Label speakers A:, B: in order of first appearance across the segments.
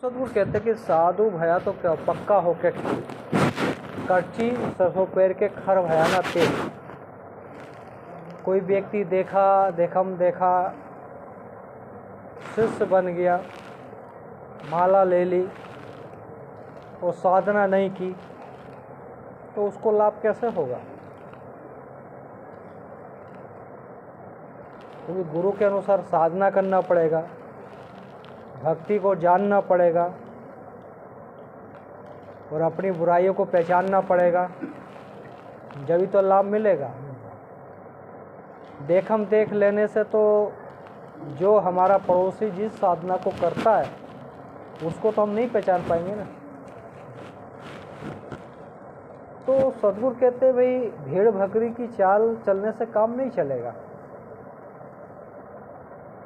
A: सदगुरु कहते कि साधु भया तो क्या पक्का हो के करची सरसों पैर के खर भया ना तेज। कोई व्यक्ति देखा शिष्य बन गया, माला ले ली और साधना नहीं की तो उसको लाभ कैसे होगा? क्योंकि गुरु के अनुसार साधना करना पड़ेगा, भक्ति को जानना पड़ेगा और अपनी बुराइयों को पहचानना पड़ेगा, जभी तो लाभ मिलेगा। देख लेने से तो जो हमारा पड़ोसी जिस साधना को करता है उसको तो हम नहीं पहचान पाएंगे ना। तो सदगुरु कहते भाई भेड़ बकरी की चाल चलने से काम नहीं चलेगा,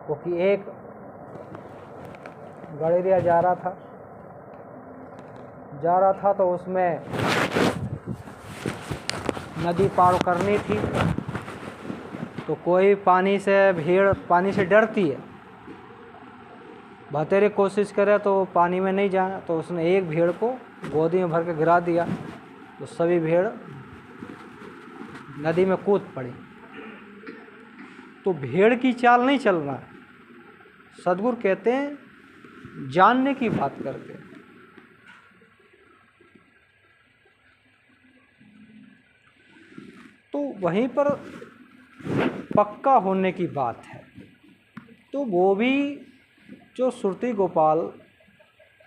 A: क्योंकि एक गड़ेरिया जा रहा था तो उसमें नदी पार करनी थी। तो कोई भेड़ पानी से डरती है, बतेरे कोशिश करे तो पानी में नहीं जाए, तो उसने एक भेड़ को गोदी में भर के गिरा दिया तो सभी भेड़ नदी में कूद पड़ी। तो भेड़ की चाल नहीं चलना है। सदगुरु कहते हैं जानने की बात करते हैं। तो वहीं पर पक्का होने की बात है। तो वो भी जो सुरती गोपाल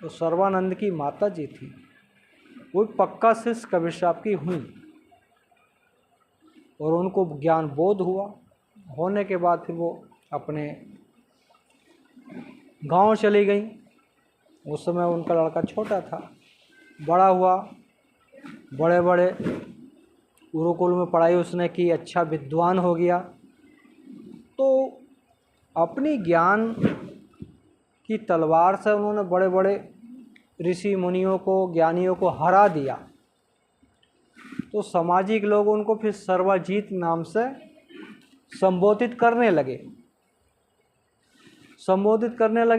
A: तो सर्वानंद की माता जी थी, वो पक्का शिष्य कबीर साहब की हुई और उनको ज्ञान बोध हुआ। होने के बाद फिर वो अपने गांव चली गई। उस समय उनका लड़का छोटा था, बड़ा हुआ, बड़े बड़े गुरुकुल में पढ़ाई उसने की, अच्छा विद्वान हो गया। तो अपनी ज्ञान की तलवार से उन्होंने बड़े बड़े ऋषि मुनियों को, ज्ञानियों को हरा दिया। तो सामाजिक लोग उनको फिर सर्वजीत नाम से संबोधित करने लगे।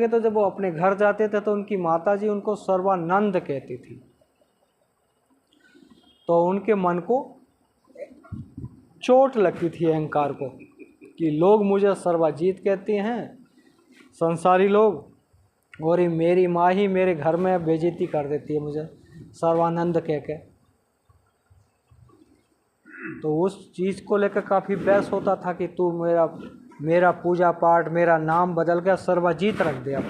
A: तो जब वो अपने घर जाते थे तो उनकी माताजी उनको सर्वानंद कहती थी। तो उनके मन को चोट लगती थी अहंकार को कि लोग मुझे सर्वजीत कहते हैं संसारी लोग, और ये मेरी माँ ही मेरे घर में बेइज्जती कर देती है मुझे सर्वानंद कह के। तो उस चीज़ को लेकर काफ़ी बहस होता था कि तू मेरा पूजा पाठ, मेरा नाम बदल के सर्वजीत रख दे, अब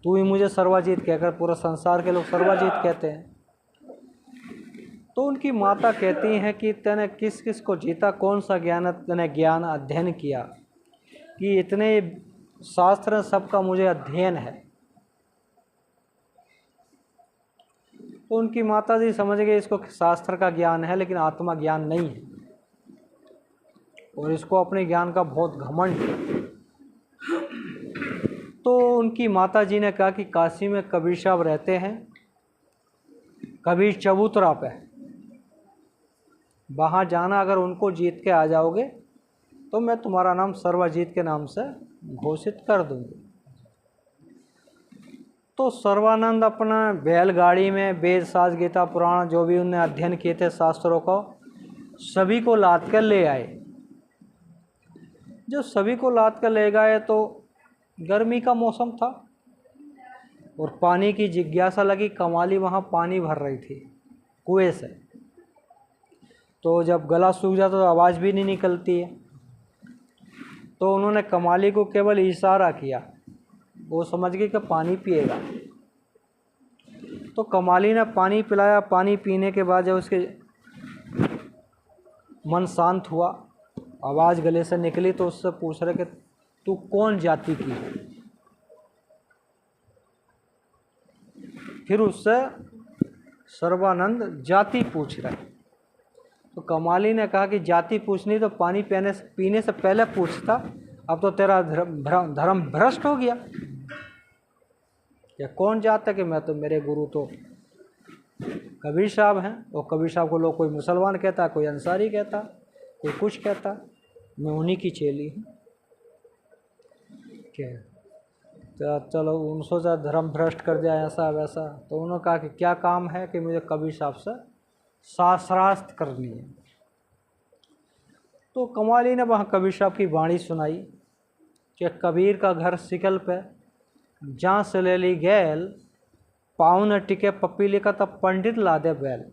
A: तू ही मुझे सर्वजीत कहकर, पूरा संसार के लोग सर्वजीत कहते हैं। तो उनकी माता कहती हैं कि तूने किस किस को जीता, कौन सा तूने ज्ञान अध्ययन किया कि इतने शास्त्र सबका मुझे अध्ययन है। तो उनकी माता जी समझ गए इसको शास्त्र का ज्ञान है लेकिन आत्मा ज्ञान नहीं है, और इसको अपने ज्ञान का बहुत घमंड है। तो उनकी माता जी ने कहा कि काशी में कबीर साहब रहते हैं, कबीर चबूतरा पे, वहाँ जाना, अगर उनको जीत के आ जाओगे तो मैं तुम्हारा नाम सर्वजीत के नाम से घोषित कर दूंगी। तो सर्वानंद अपना बैलगाड़ी में वेद शास्त्र गीता पुराण जो भी उन्हें अध्ययन किए थे शास्त्रों को, सभी को लाद कर ले आए। जब सभी को लाद कर ले गए तो गर्मी का मौसम था और पानी की जिज्ञासा लगी। कमाली वहाँ पानी भर रही थी कुएं से, तो जब गला सूख जाता तो आवाज़ भी नहीं निकलती है। तो उन्होंने कमाली को केवल इशारा किया, वो समझ गई कि पानी पिएगा। तो कमाली ने पानी पिलाया। पानी पीने के बाद जब उसके मन शांत हुआ, आवाज़ गले से निकली, तो उससे पूछ रहे कि तू कौन जाति की है। फिर उससे सर्वानंद जाति पूछ रहे। तो कमाली ने कहा कि जाति पूछनी तो पानी पीने से पहले पूछता, अब तो तेरा धर्म भ्रष्ट हो गया। या कौन जाता कि मैं तो, मेरे गुरु तो कबीर साहब हैं, और कबीर साहब को लोग कोई मुसलमान कहता, कोई अंसारी कहता, कोई कुछ कहता, मैं उन्हीं की चेली हूँ। क्या तो चलो उन सोचा धर्म भ्रष्ट कर दिया ऐसा वैसा। तो उन्होंने कहा कि क्या काम है कि मुझे कबीर साहब से शास्त्रार्थ करनी है। तो कमाली ने वहाँ कबीर साहब की वाणी सुनाई कि कबीर का घर सिकल पे, जहाँ से ले ली गैल, पाँव न टिके पपीले का तब पंडित ला दे बैल।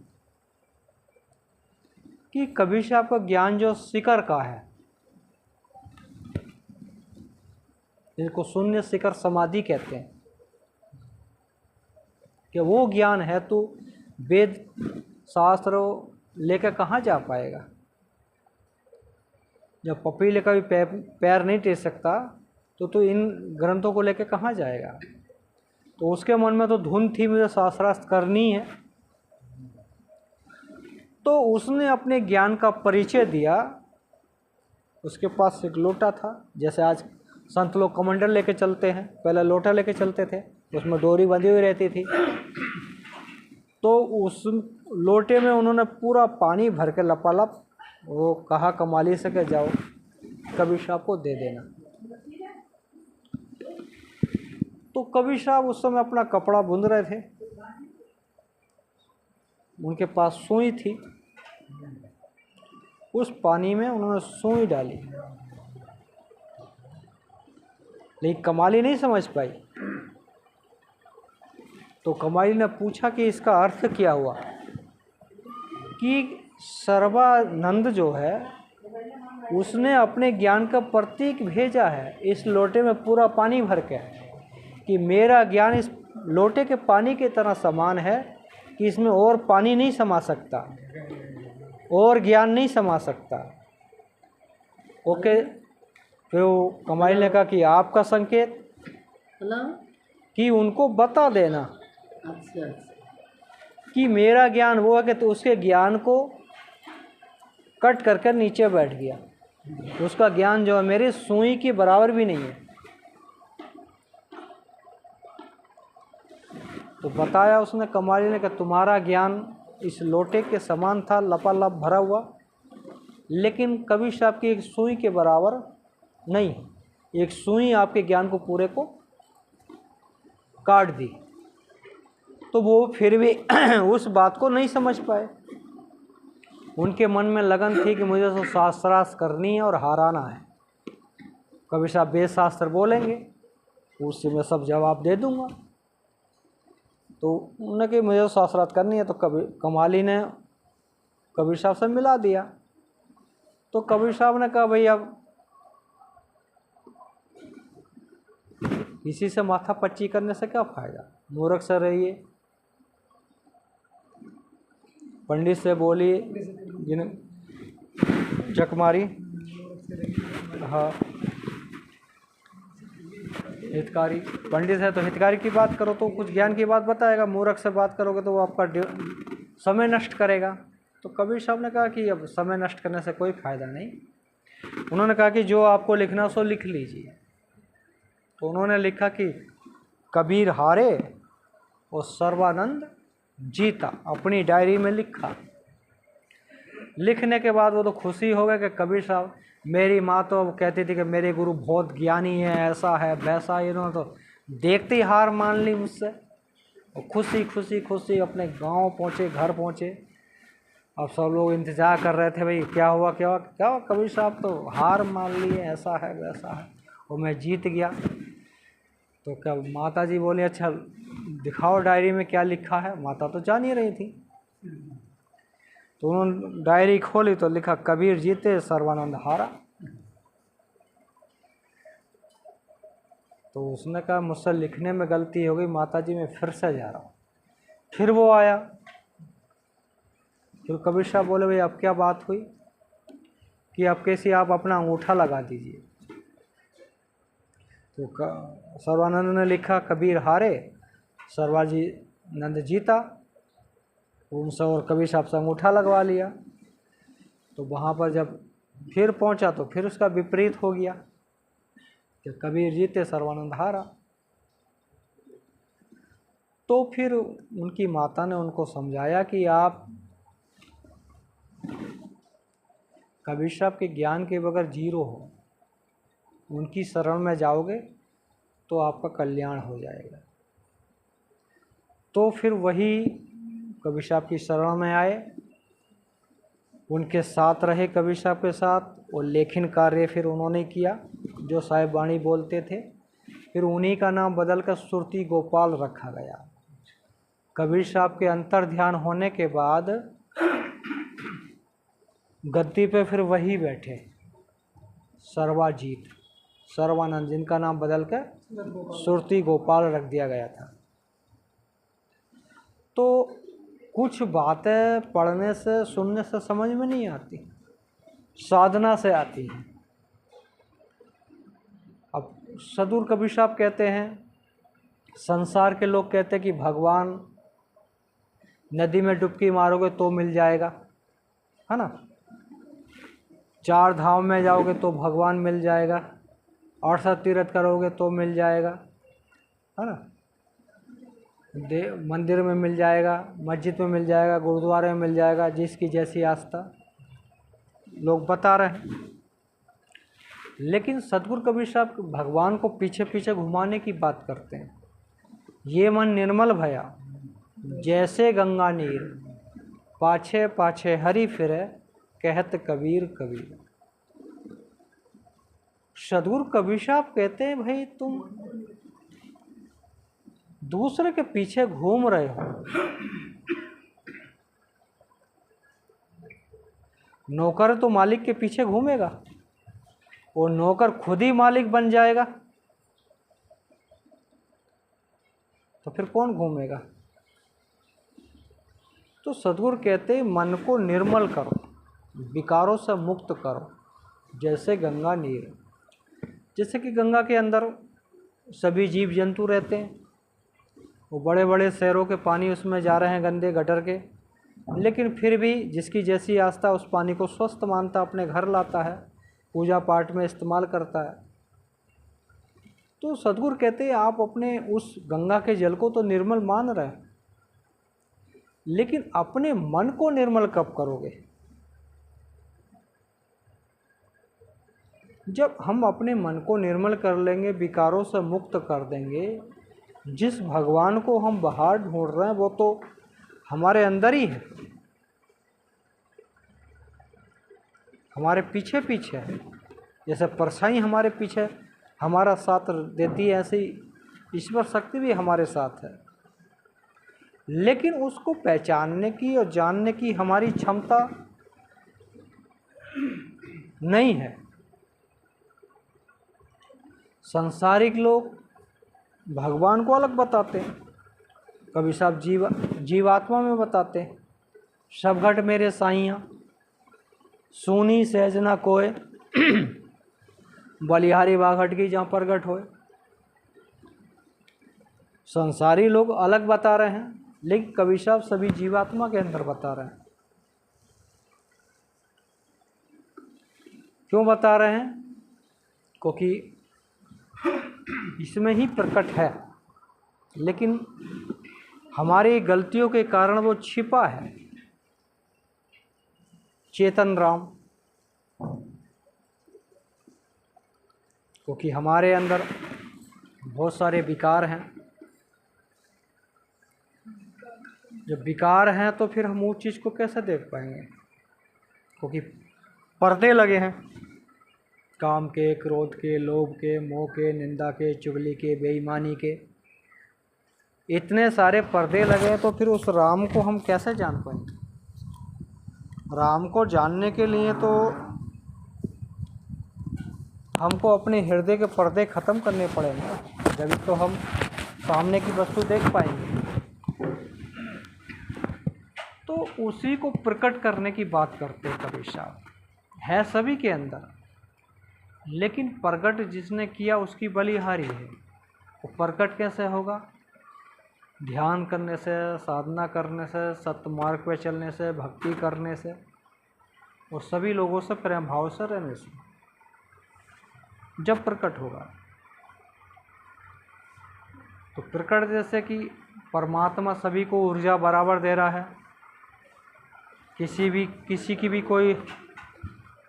A: कि कबीर साहब का ज्ञान जो शिखर का है, जिसको शून्य शिखर समाधि कहते हैं, कि वो ज्ञान है तो वेद शास्त्र लेकर कहाँ जा पाएगा। जब पपीले का भी पैर नहीं टेक सकता तो इन ग्रंथों को लेकर कहाँ जाएगा। तो उसके मन में तो धुन थी मुझे शास्त्रार्थ करनी है। तो उसने अपने ज्ञान का परिचय दिया। उसके पास एक लोटा था, जैसे आज संत लोग कमंडल लेके चलते हैं, पहले लोटा लेके चलते थे, उसमें डोरी बंधी हुई रहती थी। तो उस लोटे में उन्होंने पूरा पानी भर के लपालप वो कहा कमाली से कि जाओ कबीर साहब को दे देना। तो कबीर साहब उस समय अपना कपड़ा बुन रहे थे, उनके पास सुई थी। उस पानी में उन्होंने सुई डाली, लेकिन कमाली नहीं समझ पाई। तो कमाली ने पूछा कि इसका अर्थ क्या हुआ। कि सर्वानंद जो है उसने अपने ज्ञान का प्रतीक भेजा है इस लोटे में पूरा पानी भर के, कि मेरा ज्ञान इस लोटे के पानी की तरह समान है कि इसमें और पानी नहीं समा सकता, और ज्ञान नहीं समा सकता। ओके। फिर वो कमाई ने कहा कि आपका संकेत कि उनको बता देना। अच्छा। कि मेरा ज्ञान वो है कि तो उसके ज्ञान को कट करके नीचे बैठ गया। उसका ज्ञान जो है मेरी सुई के बराबर भी नहीं है। तो बताया उसने कमाली ने कि तुम्हारा ज्ञान इस लोटे के समान था, लपालप भरा हुआ, लेकिन कबीर साहब की एक सुई के बराबर नहीं। एक सुई आपके ज्ञान को पूरे को काट दी। तो वो फिर भी उस बात को नहीं समझ पाए। उनके मन में लगन थी कि मुझे तो शास्त्रार्थ करनी है और हाराना है। कबीर साहब वेद शास्त्र बोलेंगे, उससे मैं सब जवाब दे दूंगा। तो उन्होंने कि मुझे तो शास्त्रार्थ करनी है। तो कमाली ने कबीर साहब से मिला दिया। तो कबीर साहब ने कहा भाई अब किसी से माथा पच्ची करने से क्या फ़ायदा, मूर्ख से रहिए। पंडित से बोलिए जिन्हें जक मारी, हाँ हितकारी। पंडित है तो हितकारी की बात करो तो कुछ ज्ञान की बात बताएगा, मूर्ख से बात करोगे तो वो आपका समय नष्ट करेगा। तो कबीर साहब ने कहा कि अब समय नष्ट करने से कोई फ़ायदा नहीं। उन्होंने कहा कि जो आपको लिखना सो लिख लीजिए। तो उन्होंने लिखा कि कबीर हारे और सर्वानंद जीता, अपनी डायरी में लिखा। लिखने के बाद वो तो खुशी हो गए कि कबीर साहब, मेरी माँ तो कहती थी कि मेरे गुरु बहुत ज्ञानी है, ऐसा है वैसा है, इन्होंने तो देखते ही हार मान ली मुझसे। और खुशी खुशी खुशी अपने गांव पहुँचे, घर पहुँचे। अब सब लोग इंतज़ार कर रहे थे भाई क्या हुआ क्या हुआ क्या हुआ, कबीर साहब तो हार मान लिए, ऐसा है वैसा है, और मैं जीत गया। तो क्या माता जी बोली अच्छा दिखाओ डायरी में क्या लिखा है। माता तो जान ही रही थी। तो उन्होंने डायरी खोली तो लिखा कबीर जीते सर्वानंद हारा। तो उसने कहा मुझसे लिखने में गलती हो गई माता जी, मैं फिर से जा रहा हूँ। फिर वो आया। फिर कबीर साहब बोले भाई अब क्या बात हुई कि अब कैसी आप अपना अंगूठा लगा दीजिए। तो सर्वानंद ने लिखा कबीर हारे सर्वानंद जीता। उनसे और कबीर साहब से अंगूठा लगवा लिया। तो वहाँ पर जब फिर पहुँचा तो फिर उसका विपरीत हो गया कि कबीर जीते सर्वानंद हारा। तो फिर उनकी माता ने उनको समझाया कि आप कबीर साहब के ज्ञान के बगैर जीरो हो, उनकी शरण में जाओगे तो आपका कल्याण हो जाएगा। तो फिर वही कबीर साहब की शरण में आए, उनके साथ रहे कबीर साहब के साथ, और लेखन कार्य फिर उन्होंने किया जो साहिब वाणी बोलते थे। फिर उन्हीं का नाम बदलकर सुरती गोपाल रखा गया। कबीर साहब के अंतर ध्यान होने के बाद गद्दी पे फिर वही बैठे सर्वाजीत सर्वानंद, जिनका नाम बदलकर सुरती गोपाल रख दिया गया था। तो कुछ बातें पढ़ने से सुनने से समझ में नहीं आती, साधना से आती हैं। अब सदगुरु कबीर साहब कहते हैं, संसार के लोग कहते हैं कि भगवान नदी में डुबकी मारोगे तो मिल जाएगा, है ना, 4 धाम में जाओगे तो भगवान मिल जाएगा, 68 तीर्थ करोगे तो मिल जाएगा, है ना, मंदिर में मिल जाएगा, मस्जिद में मिल जाएगा, गुरुद्वारे में मिल जाएगा, जिसकी जैसी आस्था लोग बता रहे हैं। लेकिन सदगुरु कबीर साहब भगवान को पीछे पीछे घुमाने की बात करते हैं। ये मन निर्मल भया जैसे गंगा नीर, पाछे पाछे हरि फिरे कहत कबीर कबीर। सदगुरु कबीर साहब कहते हैं, भाई तुम दूसरे के पीछे घूम रहे हो। नौकर तो मालिक के पीछे घूमेगा, और नौकर खुद ही मालिक बन जाएगा, तो फिर कौन घूमेगा। तो सदगुरु कहते हैं, मन को निर्मल करो, विकारों से मुक्त करो, जैसे गंगा नीर। जैसे कि गंगा के अंदर सभी जीव जंतु रहते हैं, वो बड़े बड़े शहरों के पानी उसमें जा रहे हैं, गंदे गटर के, लेकिन फिर भी जिसकी जैसी आस्था उस पानी को स्वस्थ मानता, अपने घर लाता है, पूजा पाठ में इस्तेमाल करता है। तो सदगुरु कहते हैं, आप अपने उस गंगा के जल को तो निर्मल मान रहे हैं, लेकिन अपने मन को निर्मल कब करोगे। जब हम अपने मन को निर्मल कर लेंगे, विकारों से मुक्त कर देंगे, जिस भगवान को हम बाहर ढूंढ रहे हैं वो तो हमारे अंदर ही है, हमारे पीछे पीछे है। जैसे परछाई हमारे पीछे हमारा साथ देती है, ऐसे ही ईश्वर शक्ति भी हमारे साथ है। लेकिन उसको पहचानने की और जानने की हमारी क्षमता नहीं है। सांसारिक लोग भगवान को अलग बताते हैं, कबीर साहब जीवात्मा में बताते हैं। सब घट मेरे साइयाँ सोनी सहज ना कोय, बलिहारी बाघट की जहाँ प्रगट होए। संसारी लोग अलग बता रहे हैं, लेकिन कबीर साहब सभी जीवात्मा के अंदर बता रहे हैं। क्यों बता रहे हैं? क्योंकि इसमें ही प्रकट है, लेकिन हमारी गलतियों के कारण वो छिपा है। चेतन राम, क्योंकि हमारे अंदर बहुत सारे विकार हैं। जब विकार हैं तो फिर हम उस चीज़ को कैसे देख पाएंगे? क्योंकि पर्दे लगे हैं, काम के, क्रोध के, लोभ के, मोह के, निंदा के, चुगली के, बेईमानी के, इतने सारे पर्दे लगे हैं। तो फिर उस राम को हम कैसे जान पाएंगे? राम को जानने के लिए तो हमको अपने हृदय के पर्दे ख़त्म करने पड़ेंगे, जब तो हम सामने की वस्तु देख पाएंगे। तो उसी को प्रकट करने की बात करते हैं कबीर साहब। है सभी के अंदर, लेकिन प्रकट जिसने किया उसकी बलिहारी है। वो प्रकट कैसे होगा? ध्यान करने से, साधना करने से, सत्य मार्ग पे चलने से, भक्ति करने से, और सभी लोगों से प्रेम भाव से रहने से जब प्रकट होगा। तो प्रकट जैसे कि परमात्मा सभी को ऊर्जा बराबर दे रहा है, किसी की भी कोई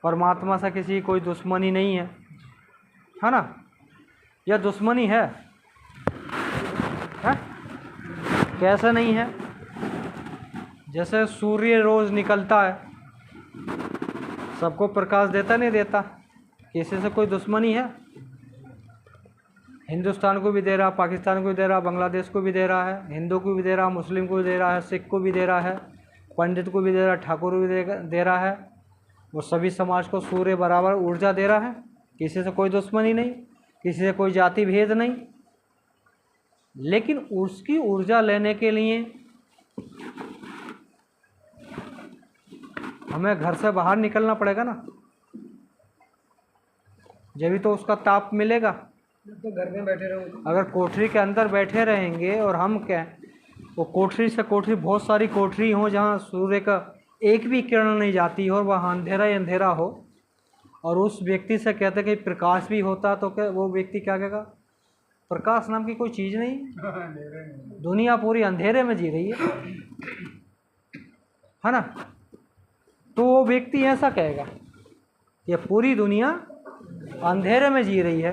A: परमात्मा से किसी की कोई दुश्मनी नहीं है, है ना? या दुश्मनी है कैसा नहीं है? जैसे सूर्य रोज़ निकलता है, सबको प्रकाश देता नहीं देता? किसी से कोई दुश्मनी है? हिंदुस्तान को भी दे रहा, पाकिस्तान को भी दे रहा, बांग्लादेश को भी दे रहा है, हिंदू को भी दे रहा, मुस्लिम को भी दे रहा है, सिख को भी दे रहा है, पंडित को भी दे रहा है, ठाकुर को भी दे रहा है। वो सभी समाज को सूर्य बराबर ऊर्जा दे रहा है। किसी से कोई दुश्मनी नहीं, किसी से कोई जाति भेद नहीं। लेकिन उसकी ऊर्जा लेने के लिए हमें घर से बाहर निकलना पड़ेगा ना, जब भी तो उसका ताप मिलेगा।
B: तो घर में बैठे रहो।
A: अगर कोठरी के अंदर बैठे रहेंगे और हम क्या, वो कोठरी से कोठरी, बहुत सारी कोठरी हो जहाँ सूर्य का एक भी किरण नहीं जाती हो और वहाँ अंधेरा ही अंधेरा हो, और उस व्यक्ति से कहते कि प्रकाश भी होता, तो क्या वो व्यक्ति क्या कहेगा? प्रकाश नाम की कोई चीज़ नहीं, दुनिया पूरी अंधेरे में जी रही है ना? तो वो व्यक्ति ऐसा कहेगा कि पूरी दुनिया अंधेरे में जी रही है,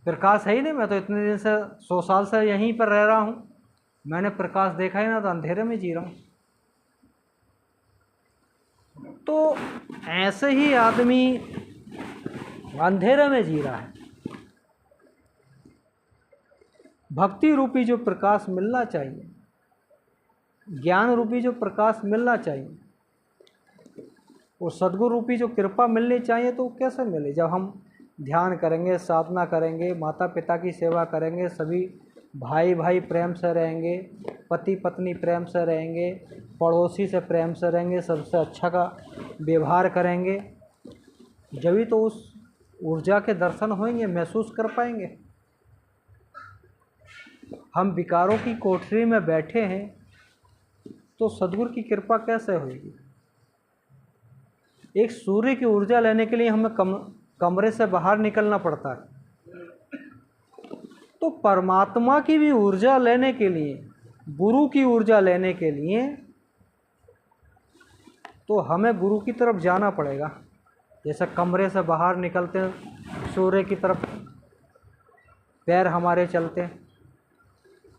A: प्रकाश है ही नहीं। मैं तो इतने दिन से 100 साल से यहीं पर रह रहा हूँ, मैंने प्रकाश देखा ही ना, तो अंधेरे में जी रहा हूँ। तो ऐसे ही आदमी अंधेरे में जी रहा है। भक्ति रूपी जो प्रकाश मिलना चाहिए, ज्ञान रूपी जो प्रकाश मिलना चाहिए, और सद्गुरु रूपी जो कृपा मिलनी चाहिए, तो कैसे मिले? जब हम ध्यान करेंगे, साधना करेंगे, माता पिता की सेवा करेंगे, सभी भाई भाई प्रेम से रहेंगे, पति पत्नी प्रेम से रहेंगे, पड़ोसी से प्रेम से रहेंगे, सबसे अच्छा का व्यवहार करेंगे, जब ही तो उस ऊर्जा के दर्शन होंगे, महसूस कर पाएंगे। हम विकारों की कोठरी में बैठे हैं, तो सद्गुरु की कृपा कैसे होगी? एक सूर्य की ऊर्जा लेने के लिए हमें कमरे से बाहर निकलना पड़ता है। तो परमात्मा की भी ऊर्जा लेने के लिए, गुरु की ऊर्जा लेने के लिए, तो हमें गुरु की तरफ जाना पड़ेगा। जैसे कमरे से बाहर निकलते हैं, सूर्य की तरफ पैर हमारे चलते हैं,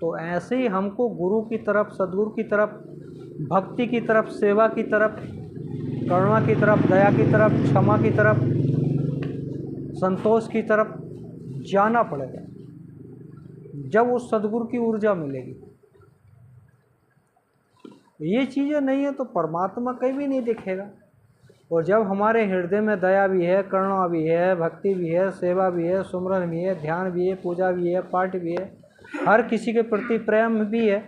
A: तो ऐसे ही हमको गुरु की तरफ, सद्गुरु की तरफ, भक्ति की तरफ, सेवा की तरफ, करुणा की तरफ, दया की तरफ, क्षमा की तरफ, संतोष की तरफ जाना पड़ेगा। जब उस सद्गुरु की ऊर्जा मिलेगी। ये चीज़ें नहीं है तो परमात्मा कहीं भी नहीं दिखेगा। और जब हमारे हृदय में दया भी है, करुणा भी है, भक्ति भी है, सेवा भी है, सुमरन भी है, ध्यान भी है, पूजा भी है, पाठ भी है, हर किसी के प्रति प्रेम भी है,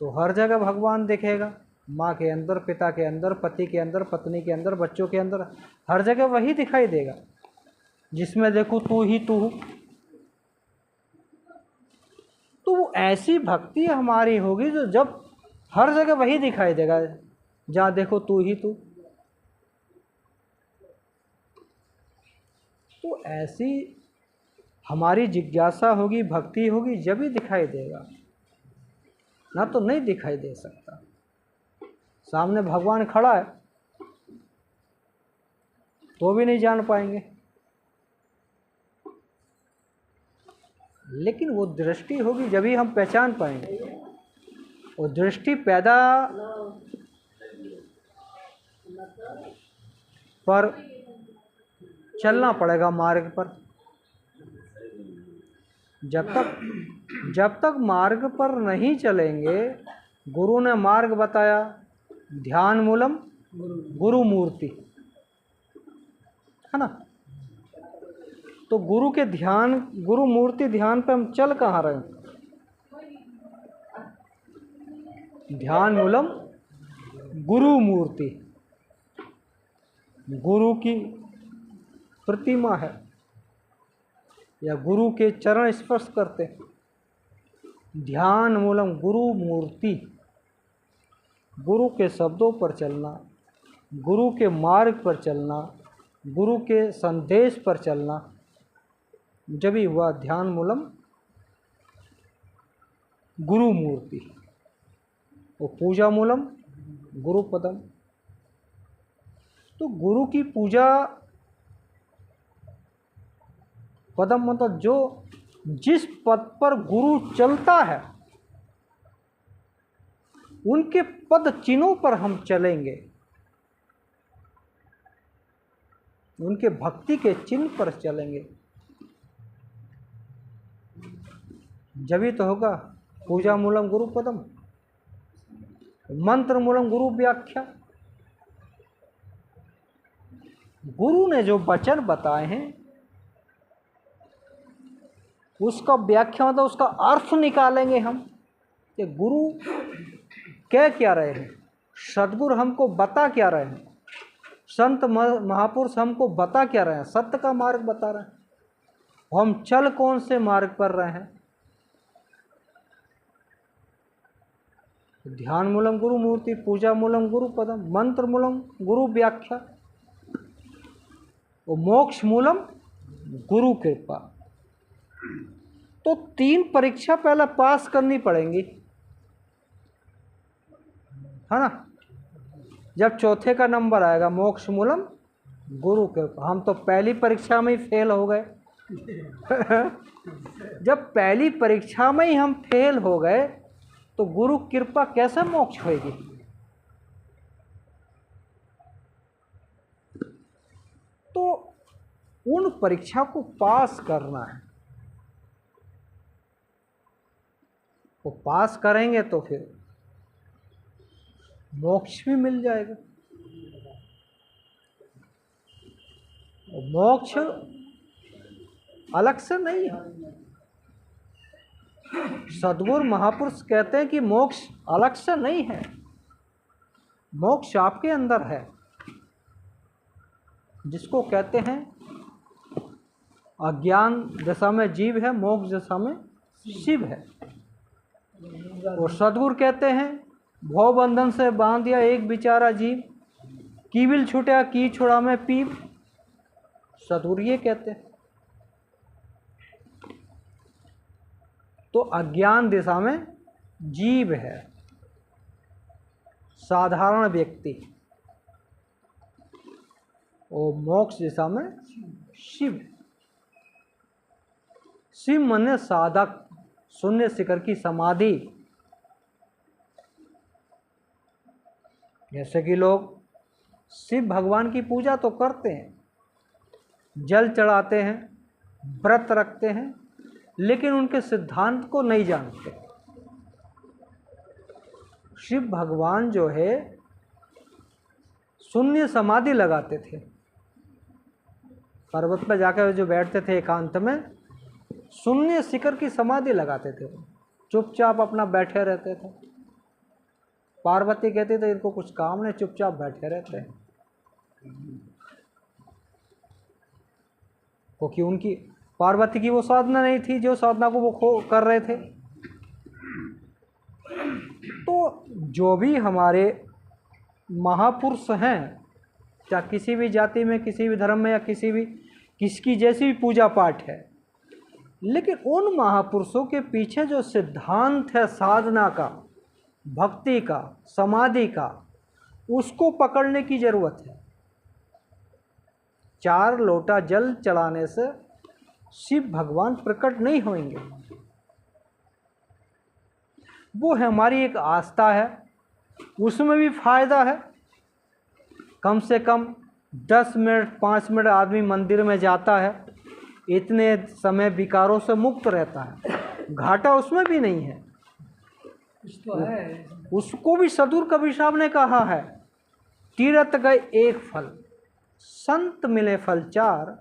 A: तो हर जगह भगवान दिखेगा। माँ के अंदर, पिता के अंदर, पति के अंदर, पत्नी के अंदर, बच्चों के अंदर, हर जगह वही दिखाई देगा। जिसमें देखो तू ही तू। तो ऐसी भक्ति हमारी होगी जो जब हर जगह वही दिखाई देगा, जहाँ देखो तू ही तू। तो ऐसी हमारी जिज्ञासा होगी, भक्ति होगी, जब ही दिखाई देगा, ना तो नहीं दिखाई दे सकता। सामने भगवान खड़ा है तो भी नहीं जान पाएंगे, लेकिन वो दृष्टि होगी जब ही हम पहचान पाएंगे। वो दृष्टि पैदा पर चलना पड़ेगा मार्ग पर। जब तक मार्ग पर नहीं चलेंगे, गुरु ने मार्ग बताया, ध्यान मूलम गुरु मूर्ति, है ना? तो गुरु के ध्यान, गुरु मूर्ति ध्यान पे हम चल कहाँ रहे? ध्यान मूलम गुरु मूर्ति, गुरु की प्रतिमा है या गुरु के चरण स्पर्श करते। ध्यान मूलम गुरु मूर्ति, गुरु के शब्दों पर चलना, गुरु के मार्ग पर चलना, गुरु के संदेश पर चलना, जब ही हुआ ध्यान मूलम गुरु मूर्ति। और पूजा मूलम गुरु पदम। तो गुरु की पूजा, पदम मतलब जो जिस पद पर गुरु चलता है, उनके पद चिन्हों पर हम चलेंगे, उनके भक्ति के चिन्ह पर चलेंगे, जभी तो होगा पूजा मूलम गुरु पदम, मंत्र मूलम गुरु व्याख्या। गुरु ने जो वचन बताए हैं उसका व्याख्या मतलब उसका अर्थ निकालेंगे हम कि गुरु कह क्या रहे हैं, सद्गुरु हमको बता क्या रहे हैं, संत महापुरुष हमको बता क्या रहे हैं, सत्य का मार्ग बता रहे हैं, हम चल कौन से मार्ग पर रहे हैं। ध्यान मूलम गुरु मूर्ति, पूजा मूलम गुरु पदम, मंत्र मूलम गुरु व्याख्या और मोक्ष मूलम गुरु कृपा। तो 3 परीक्षा पहले पास करनी पड़ेंगी, है ना। जब चौथे का नंबर आएगा मोक्ष मूलम गुरु कृपा, हम तो पहली परीक्षा में ही फेल हो गए। जब पहली परीक्षा में ही हम फेल हो गए तो गुरु कृपा कैसे मोक्ष होगी। तो उन परीक्षा को पास करना है, वो पास करेंगे तो फिर मोक्ष भी मिल जाएगा। मोक्ष अलग से नहीं है। सद्गुरु महापुरुष कहते हैं कि मोक्ष अलग से नहीं है, मोक्ष आपके अंदर है, जिसको कहते हैं अज्ञान दशा में जीव है, मोक्ष दशा में शिव है। और सद्गुरु कहते हैं भव बंधन से बांध दिया एक बेचारा जीव, कीविल छूटा की छोड़ा में पीव। सद्गुरु ये कहते हैं। तो अज्ञान दिशा में जीव है, साधारण व्यक्ति, और मोक्ष दिशा में शिव। शिव माने साधक, शून्य शिखर की समाधि। जैसे कि लोग शिव भगवान की पूजा तो करते हैं, जल चढ़ाते हैं, व्रत रखते हैं, लेकिन उनके सिद्धांत को नहीं जानते। शिव भगवान जो है शून्य समाधि लगाते थे, पर्वत पर जाकर जो बैठते थे एकांत में, शून्य शिखर की समाधि लगाते थे, चुपचाप अपना बैठे रहते थे। पार्वती कहते थे इनको कुछ काम नहीं, चुपचाप बैठे रहते हैं, क्योंकि उनकी पार्वती की वो साधना नहीं थी जो साधना को वो कर रहे थे। तो जो भी हमारे महापुरुष हैं, चाहे किसी भी जाति में, किसी भी धर्म में, या किसकी जैसी भी पूजा पाठ है, लेकिन उन महापुरुषों के पीछे जो सिद्धांत है साधना का, भक्ति का, समाधि का, उसको पकड़ने की जरूरत है। 4 लोटा जल चढ़ाने से शिव भगवान प्रकट नहीं होंगे। वो हमारी एक आस्था है, उसमें भी फायदा है। कम से कम 10 मिनट 5 मिनट आदमी मंदिर में जाता है, इतने समय विकारों से मुक्त रहता है, घाटा उसमें भी नहीं है। उसको भी सदगुरु कबीर साहब ने कहा है, तीरथ गए एक फल, संत मिले फल 4,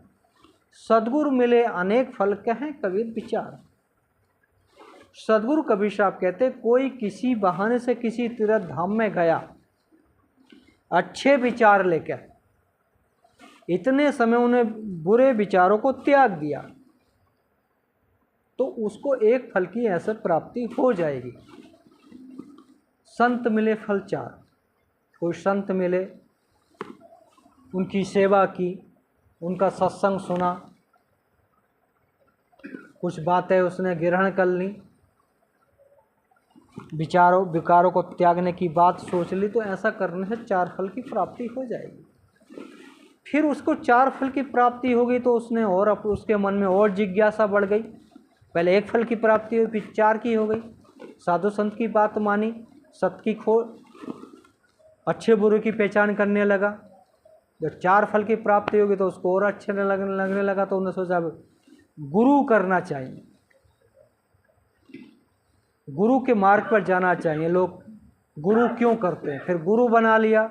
A: सदगुरु मिले अनेक फल, कहें कबीर विचार। सदगुरु कबीर साहब कहते, कोई किसी बहाने से किसी तीर्थ धाम में गया, अच्छे विचार लेकर, इतने समय उन्हें बुरे विचारों को त्याग दिया, तो उसको एक फल की ऐसे प्राप्ति हो जाएगी। संत मिले फल 4, कोई संत मिले, उनकी सेवा की, उनका सत्संग सुना, कुछ बातें उसने ग्रहण कर ली, विकारों को त्यागने की बात सोच ली, तो ऐसा करने से 4 फल की प्राप्ति हो जाएगी। फिर उसको 4 फल की प्राप्ति हो गई तो उसने और उसके मन में और जिज्ञासा बढ़ गई। पहले 1 फल की प्राप्ति हुई, फिर 4 की हो गई। साधु संत की बात मानी, सत्य की खोज, अच्छे बुरे की पहचान करने लगा। जब 4 फल की प्राप्ति होगी तो उसको और अच्छे लगने लगा, तो उन्होंने सोचा गुरु करना चाहिए, गुरु के मार्ग पर जाना चाहिए। लोग गुरु क्यों करते हैं? फिर गुरु बना लिया,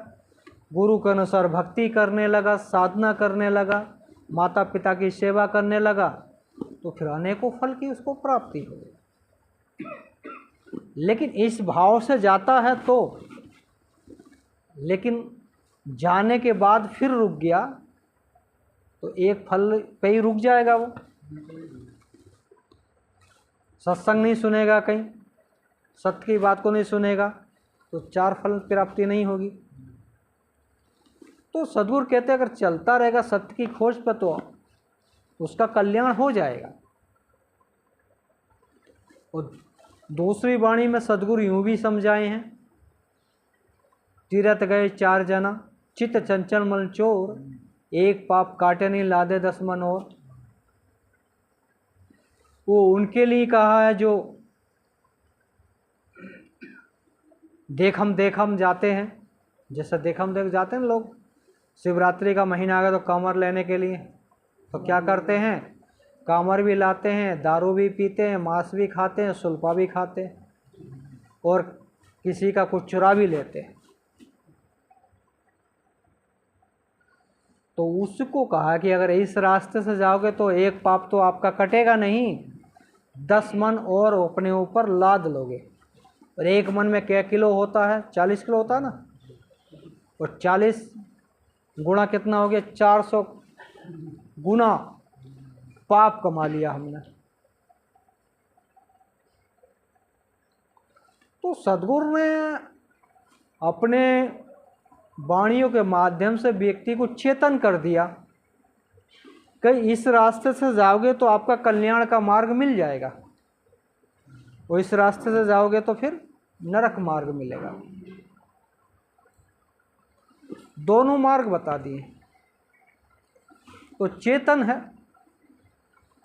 A: गुरु के अनुसार भक्ति करने लगा, साधना करने लगा, माता पिता की सेवा करने लगा, तो फिर अनेकों फल की उसको प्राप्ति हो गई। लेकिन इस भाव से जाता है तो, लेकिन जाने के बाद फिर रुक गया तो एक फल पे ही रुक जाएगा। वो सत्संग नहीं सुनेगा, कहीं सत्य की बात को नहीं सुनेगा, तो 4 फल प्राप्ति नहीं होगी। तो सद्गुरु कहते हैं अगर चलता रहेगा सत्य की खोज पर तो उसका कल्याण हो जाएगा। और दूसरी वाणी में सद्गुरु यूं भी समझाए हैं, तीरथ गए 4 जना, चित्त चंचल मन चोर, एक पाप काटे नहीं लादे 10 मन और। वो उनके लिए कहा है जो देखम जाते हैं, जैसे देखम जाते हैं लोग, शिवरात्रि का महीना आ गया तो कांवर लेने के लिए, तो क्या करते हैं, कांवर भी लाते हैं, दारू भी पीते हैं, मांस भी खाते हैं, सुल्फा भी खाते हैं, और किसी का कुछ चुरा भी लेते हैं। तो उसको कहा कि अगर इस रास्ते से जाओगे तो एक पाप तो आपका कटेगा नहीं, 10 मन और अपने ऊपर लाद लोगे। और एक मन में क्या किलो होता है? 40 किलो होता है ना, और 40 गुणा कितना हो गया? 400 गुना पाप कमा लिया हमने। तो सद्गुरु ने अपने वाणियों के माध्यम से व्यक्ति को चेतन कर दिया कि इस रास्ते से जाओगे तो आपका कल्याण का मार्ग मिल जाएगा, और इस रास्ते से जाओगे तो फिर नरक मार्ग मिलेगा। दोनों मार्ग बता दिए। तो चेतन है,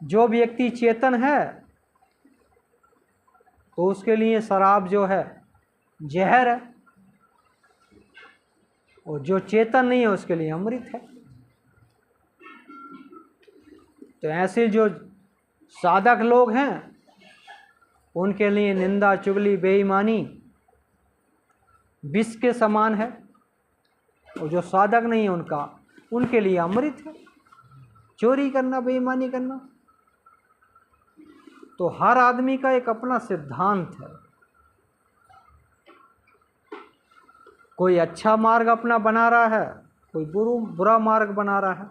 A: जो व्यक्ति चेतन है तो उसके लिए शराब जो है जहर है, और जो चेतन नहीं है उसके लिए अमृत है। तो ऐसे जो साधक लोग हैं उनके लिए निंदा, चुगली, बेईमानी विष के समान है, और जो साधक नहीं है उनके लिए अमृत है। चोरी करना, बेईमानी करना, तो हर आदमी का एक अपना सिद्धांत है। कोई अच्छा मार्ग अपना बना रहा है, कोई बुरा मार्ग बना रहा है।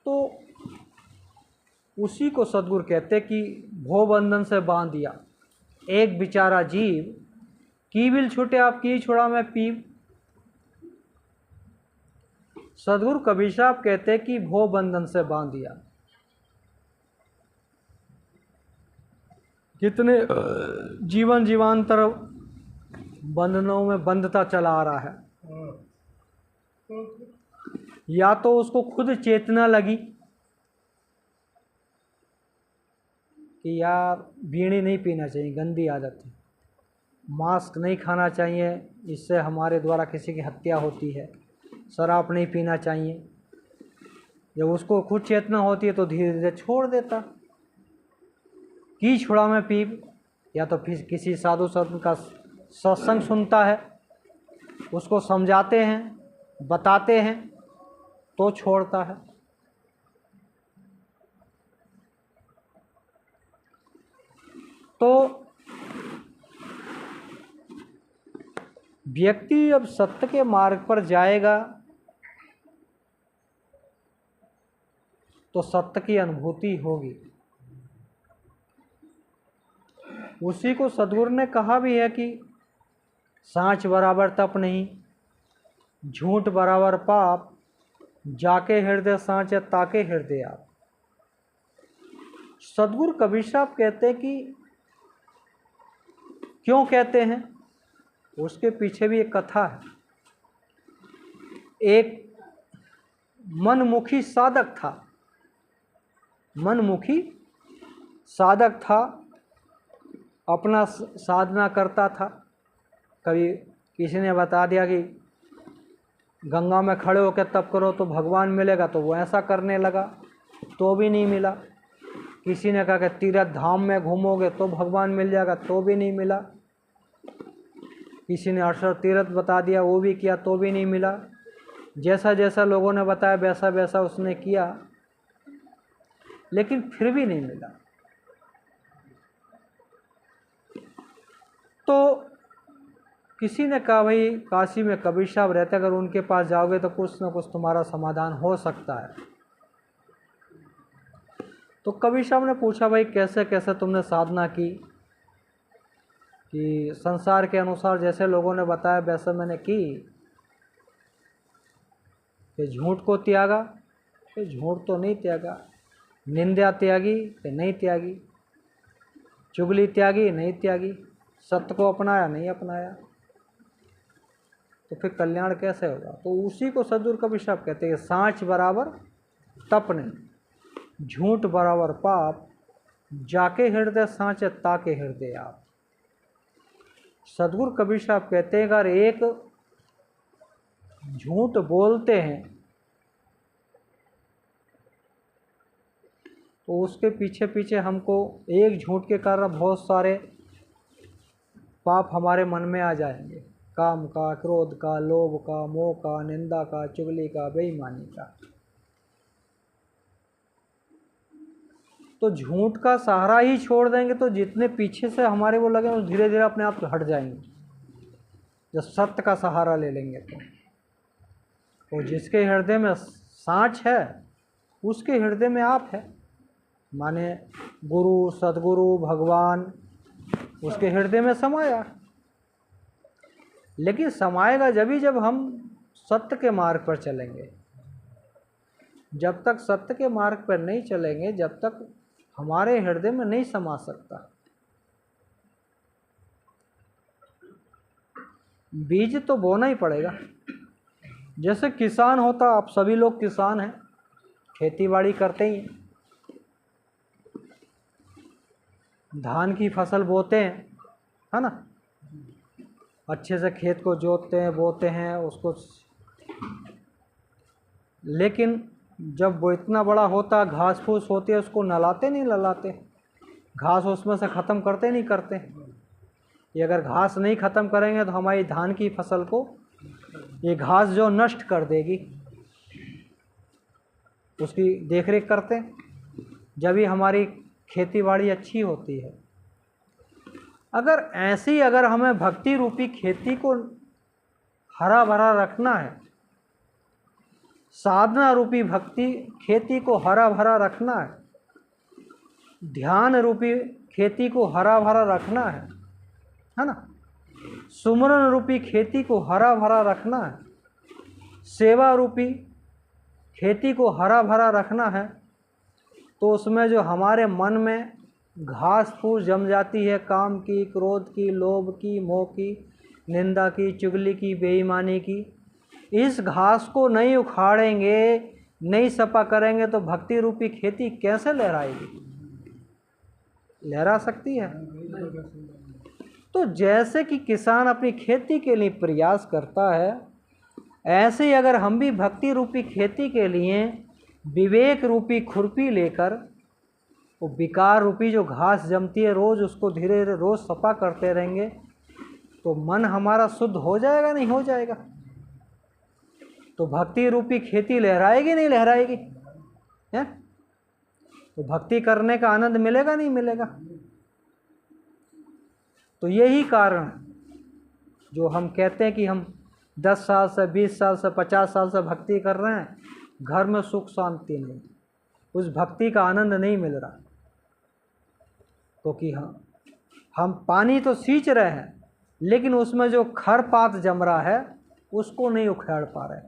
A: तो उसी को सद्गुरु कहते कि भवबंधन से बांध दिया एक बेचारा जीव, कीबिल छूटे आप की छोड़ा मैं पीब। सद्गुरु कबीर साहब कहते कि भवबंधन से बांध दिया। कितने जीवांतर बंधनों में बंधता चला आ रहा है। या तो उसको खुद चेतना लगी कि यार बीड़ी नहीं पीना चाहिए, गंदी आदत है, मांस नहीं खाना चाहिए, इससे हमारे द्वारा किसी की हत्या होती है, शराब नहीं पीना चाहिए। जब उसको खुद चेतना होती है तो धीरे धीरे छोड़ देता। की छोड़ा मैं पीब, या तो फिर किसी साधु संत का सत्संग सुनता है, उसको समझाते हैं, बताते हैं, तो छोड़ता है। तो व्यक्ति अब सत्य के मार्ग पर जाएगा तो सत्य की अनुभूति होगी। उसी को सद्गुरु ने कहा भी है कि सांच बराबर तप नहीं, झूठ बराबर पाप, जाके हृदय सांच ताके हृदय आप। सद्गुरु कबीर साहब कहते हैं कि क्यों कहते हैं, उसके पीछे भी एक कथा है। एक मनमुखी साधक था, मनमुखी साधक था, अपना साधना करता था। कभी किसी ने बता दिया कि गंगा में खड़े होकर तप करो तो भगवान मिलेगा, तो वो ऐसा करने लगा, तो भी नहीं मिला। किसी ने कहा कि तीर्थ धाम में घूमोगे तो भगवान मिल जाएगा, तो भी नहीं मिला। किसी ने 68 तीर्थ बता दिया, वो भी किया, तो भी नहीं मिला। जैसा जैसा लोगों ने बताया वैसा वैसा उसने किया, लेकिन फिर भी नहीं मिला। तो किसी ने कहा भाई काशी में कबीर साहब रहते, अगर उनके पास जाओगे तो कुछ ना कुछ तुम्हारा समाधान हो सकता है। तो कबीर साहब ने पूछा भाई कैसे कैसे तुमने साधना की? कि संसार के अनुसार जैसे लोगों ने बताया वैसे मैंने की। कि झूठ को त्यागा? कि झूठ तो नहीं त्यागा। निंदा त्यागी? कि नहीं त्यागी। चुगली त्यागी? नहीं त्यागी। सत्य को अपनाया? नहीं अपनाया। तो फिर कल्याण कैसे होगा? तो उसी को सद्गुरु कबीर साहब कहते हैं, सांच बराबर तप नहीं, झूठ बराबर पाप, जाके हृदय सांचे ताके हृदय आप। सद्गुरु कबीर साहब कहते हैं अगर एक झूठ बोलते हैं तो उसके पीछे पीछे हमको एक झूठ के कारण बहुत सारे पाप हमारे मन में आ जाएंगे। काम का, क्रोध का, लोभ का, मोह का, निंदा का, चुगली का, बेईमानी का। तो झूठ का सहारा ही छोड़ देंगे तो जितने पीछे से हमारे वो लगे वो धीरे धीरे अपने आप हट जाएंगे। जब सत्य का सहारा ले लेंगे तो जिसके हृदय में सांच है उसके हृदय में आप है, माने गुरु, सदगुरु, भगवान उसके हृदय में समाया। लेकिन समाएगा जब हम सत्य के मार्ग पर चलेंगे। जब तक सत्य के मार्ग पर नहीं चलेंगे, जब तक हमारे हृदय में नहीं समा सकता। बीज तो बोना ही पड़ेगा। जैसे किसान होता, आप सभी लोग किसान हैं, खेती बाड़ी करते ही हैं, धान की फसल बोते हैं, है ना, अच्छे से खेत को जोतते हैं, बोते हैं उसको। लेकिन जब वो इतना बड़ा होता, घास फूस होती है, उसको नहलाते नहीं नहलाते, घास उसमें से ख़त्म करते नहीं करते। ये अगर घास नहीं ख़त्म करेंगे तो हमारी धान की फसल को ये घास जो नष्ट कर देगी। उसकी देखरेख करते जब ही हमारी खेती बाड़ी अच्छी होती है। अगर ऐसी अगर हमें भक्ति रूपी खेती को हरा भरा रखना है, साधना रूपी भक्ति खेती को हरा भरा रखना है, ध्यान रूपी खेती को हरा भरा रखना है ना, सुमरन रूपी खेती को हरा भरा रखना है, सेवा रूपी खेती को हरा भरा रखना है, तो उसमें जो हमारे मन में घास फूस जम जाती है, काम की, क्रोध की, लोभ की, मोह की, निंदा की, चुगली की, बेईमानी की, इस घास को नहीं उखाड़ेंगे, नहीं सफा करेंगे तो भक्ति रूपी खेती कैसे लहराएगी? लहरा सकती है? तो जैसे कि किसान अपनी खेती के लिए प्रयास करता है, ऐसे ही अगर हम भी भक्ति रूपी खेती के लिए विवेक रूपी खुरपी लेकर वो विकार रूपी जो घास जमती है रोज़ उसको धीरे धीरे रोज़ सफा करते रहेंगे तो मन हमारा शुद्ध हो जाएगा, नहीं हो जाएगा? तो भक्ति रूपी खेती लहराएगी, नहीं लहराएगी? है? तो भक्ति करने का आनंद मिलेगा, नहीं मिलेगा? तो यही कारण जो हम कहते हैं कि हम 10 साल से, 20 साल से, 50 साल से भक्ति कर रहे हैं, घर में सुख शांति नहीं, उस भक्ति का आनंद नहीं मिल रहा। क्योंकि हम पानी तो सींच रहे हैं लेकिन उसमें जो खरपात जम रहा है उसको नहीं उखाड़ पा रहे।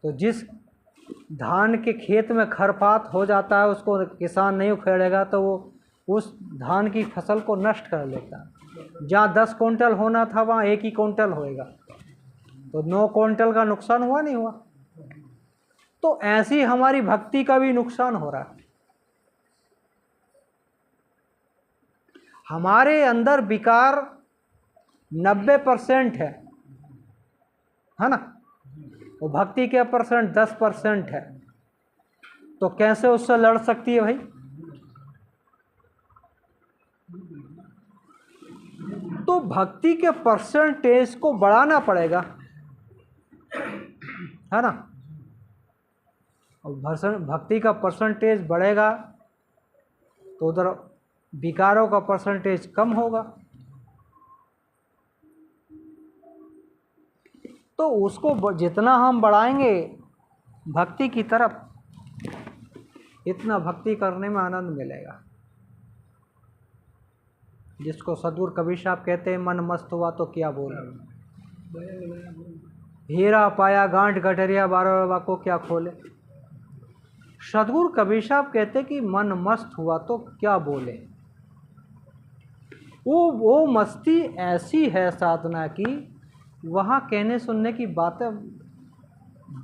A: तो जिस धान के खेत में खरपात हो जाता है उसको किसान नहीं उखेड़ेगा तो वो उस धान की फसल को नष्ट कर लेता है। जहाँ 10 क्विंटल होना था वहाँ 1 ही क्विंटल होएगा, तो 9 क्विंटल का नुकसान हुआ, नहीं हुआ? तो ऐसी हमारी भक्ति का भी नुकसान हो रहा है। हमारे अंदर विकार 90% है ना, वो भक्ति के परसेंट 10% है, तो कैसे उससे लड़ सकती है भाई? तो भक्ति के परसेंटेज को बढ़ाना पड़ेगा, है ना। और भक्ति का परसेंटेज बढ़ेगा तो उधर विकारों का परसेंटेज कम होगा। तो उसको जितना हम बढ़ाएंगे भक्ति की तरफ, इतना भक्ति करने में आनंद मिलेगा। जिसको सदगुरु कबीर साहब कहते हैं, मन मस्त हुआ तो क्या बोले, हीरा पाया गांठ गठरिया, बारहवा को क्या खोले। सदगुरु कबीर साहब कहते कि मन मस्त हुआ तो क्या बोले। वो मस्ती ऐसी है साधना की, वहाँ कहने सुनने की बातें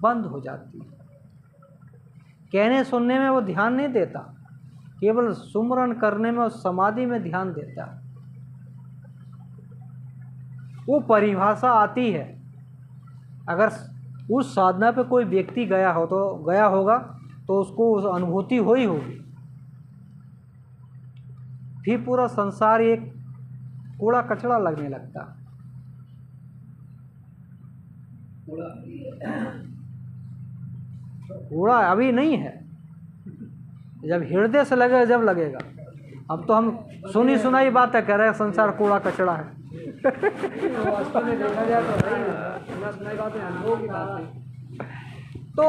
A: बंद हो जाती है। कहने सुनने में वो ध्यान नहीं देता, केवल सुमरन करने में और समाधि में ध्यान देता है। वो परिभाषा आती है। अगर उस साधना पे कोई व्यक्ति गया होगा तो उसको उस अनुभूति हो ही होगी। फिर पूरा संसार एक कूड़ा कचड़ा लगने लगता। कूड़ा अभी नहीं है, जब हृदय से लगेगा जब लगेगा। अब तो हम सुनी सुनाई बातें कह रहे हैं संसार कूड़ा कचड़ा है।
B: वास्तव में देखा जाए तो सुना सुनाई बातें अनुभव की बातें।
A: तो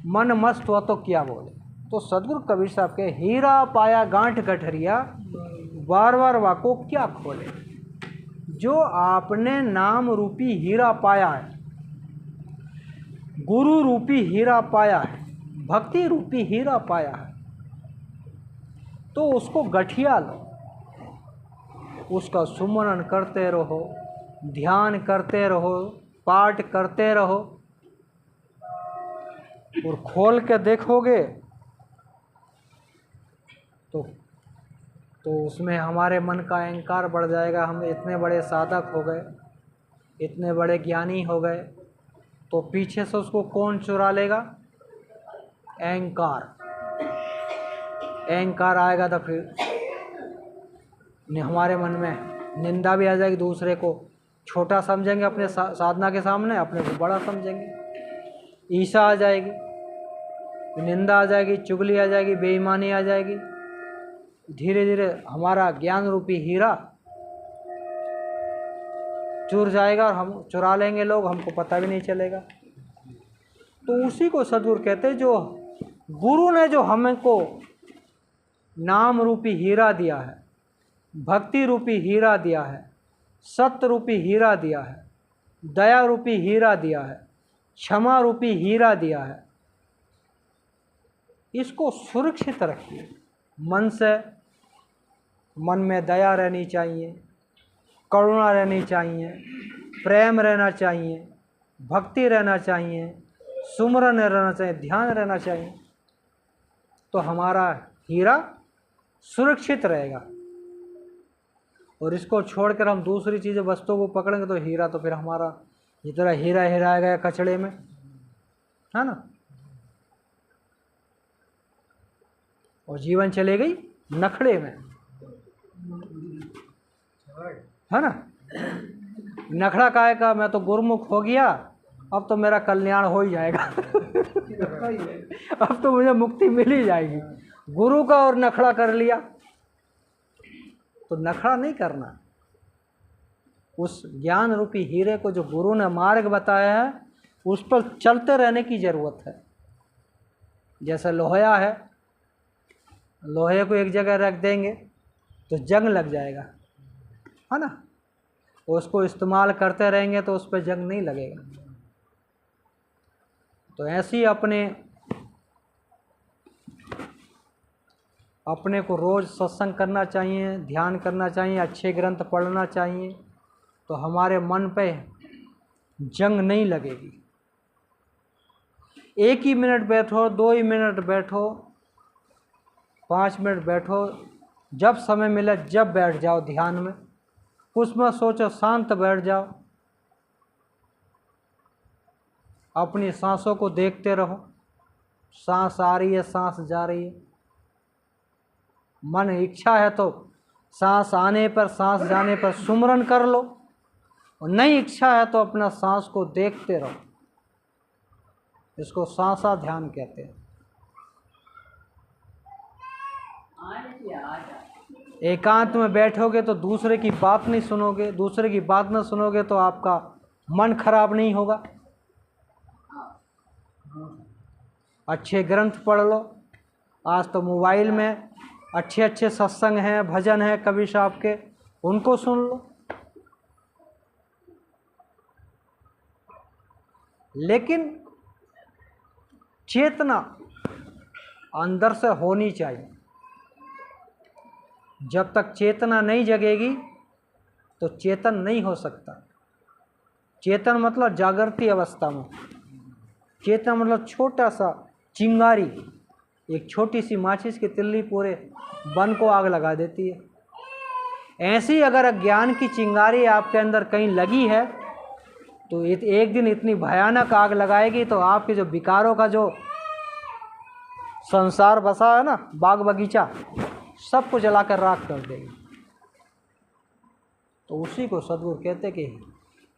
A: मन मस्त हुआ तो क्या बोले। तो सदगुरु कबीर साहब के हीरा पाया गांठ गठरिया, बार बार वाको क्या खोले। जो आपने नाम रूपी हीरा पाया है, गुरु रूपी हीरा पाया है, भक्ति रूपी हीरा पाया है, तो उसको गठिया लो, उसका सुमरन करते रहो, ध्यान करते रहो, पाठ करते रहो, और खोल के देखोगे तो उसमें हमारे मन का अहंकार बढ़ जाएगा। हम इतने बड़े साधक हो गए, इतने बड़े ज्ञानी हो गए, तो पीछे से उसको कौन चुरा लेगा? अहंकार। अहंकार आएगा तो फिर हमारे मन में निंदा भी आ जाएगी, दूसरे को छोटा समझेंगे, अपने साधना के सामने अपने को बड़ा समझेंगे। ईर्ष्या आ जाएगी, निंदा आ जाएगी, चुगली आ जाएगी, बेईमानी आ जाएगी। धीरे धीरे हमारा ज्ञान रूपी हीरा चुर जाएगा और हम चुरा लेंगे लोग, हमको पता भी नहीं चलेगा। तो उसी को सदगुरु कहते हैं, जो गुरु ने जो हमको नाम रूपी हीरा दिया है, भक्ति रूपी हीरा दिया है, सत्य रूपी हीरा दिया है, दया रूपी हीरा दिया है, क्षमा रूपी हीरा दिया है, इसको सुरक्षित रखिए। मन से, मन में दया रहनी चाहिए, करुणा रहनी चाहिए, प्रेम रहना चाहिए, भक्ति रहना चाहिए, सुमरन रहना चाहिए, ध्यान रहना चाहिए, तो हमारा हीरा सुरक्षित रहेगा। और इसको छोड़कर हम दूसरी चीज़ें वस्तुओं को पकड़ेंगे तो हीरा तो फिर हमारा जितना हीरा हिराया गया कचड़े में, है ना, और जीवन चले गई नखड़े में, है ना। नखड़ा काहे का, मैं तो गुरुमुख हो गया, अब तो मेरा कल्याण हो ही जाएगा। अब तो मुझे मुक्ति मिल ही जाएगी। गुरु का और नखड़ा कर लिया, तो नखड़ा नहीं करना। उस ज्ञान रूपी हीरे को जो गुरु ने मार्ग बताया है, उस पर चलते रहने की ज़रूरत है। जैसे लोहा है, लोहे को एक जगह रख देंगे तो जंग लग जाएगा, है ना। उसको इस्तेमाल करते रहेंगे तो उस पर जंग नहीं लगेगा। तो ऐसे ही अपने को रोज़ सत्संग करना चाहिए, ध्यान करना चाहिए, अच्छे ग्रंथ पढ़ना चाहिए, तो हमारे मन पे जंग नहीं लगेगी। एक ही मिनट बैठो, 2 ही मिनट बैठो, 5 मिनट बैठो, जब समय मिले जब बैठ जाओ ध्यान में, कुछ मत सोचो, शांत बैठ जाओ, अपनी सांसों को देखते रहो, सांस आ रही है, सांस जा रही है। मन इच्छा है तो सांस आने पर सांस जाने पर सुमरन कर लो, और नहीं इच्छा है तो अपना सांस को देखते रहो। इसको सांसा ध्यान कहते हैं। एकांत में बैठोगे तो दूसरे की बात नहीं सुनोगे, दूसरे की बात न सुनोगे तो आपका मन खराब नहीं होगा। अच्छे ग्रंथ पढ़ लो। आज तो मोबाइल में अच्छे अच्छे सत्संग हैं, भजन हैं कबीर साहब के, उनको सुन लो। लेकिन चेतना अंदर से होनी चाहिए। जब तक चेतना नहीं जगेगी तो चेतन नहीं हो सकता। चेतन मतलब जागृति अवस्था में। चेतन मतलब छोटा सा चिंगारी, एक छोटी सी माचिस की तिल्ली पूरे वन को आग लगा देती है। ऐसी अगर अज्ञान की चिंगारी आपके अंदर कहीं लगी है तो एक दिन इतनी भयानक आग लगाएगी तो आपके जो विकारों का जो संसार बसा है ना, बाग बगीचा, सबको जलाकर राख कर देगी। तो उसी को सद्गुरु कहते कि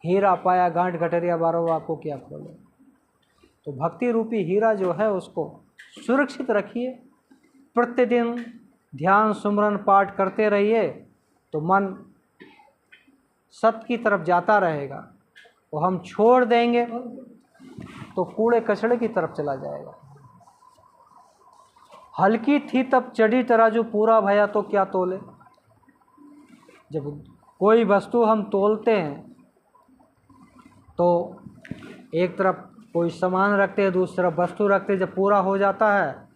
A: हीरा पाया गांठ गठरिया बारों को क्या खोले। तो भक्ति रूपी हीरा जो है उसको सुरक्षित रखिए। प्रतिदिन ध्यान सुमरन पाठ करते रहिए तो मन सत्य की तरफ जाता रहेगा। और हम छोड़ देंगे तो कूड़े कचड़े की तरफ चला जाएगा। हल्की थी तब चढ़ी तराजू, पूरा भया तो क्या तोले। जब कोई वस्तु हम तोलते हैं तो एक तरफ कोई सामान रखते हैं, दूसरी तरफ वस्तु रखते हैं। जब पूरा हो जाता है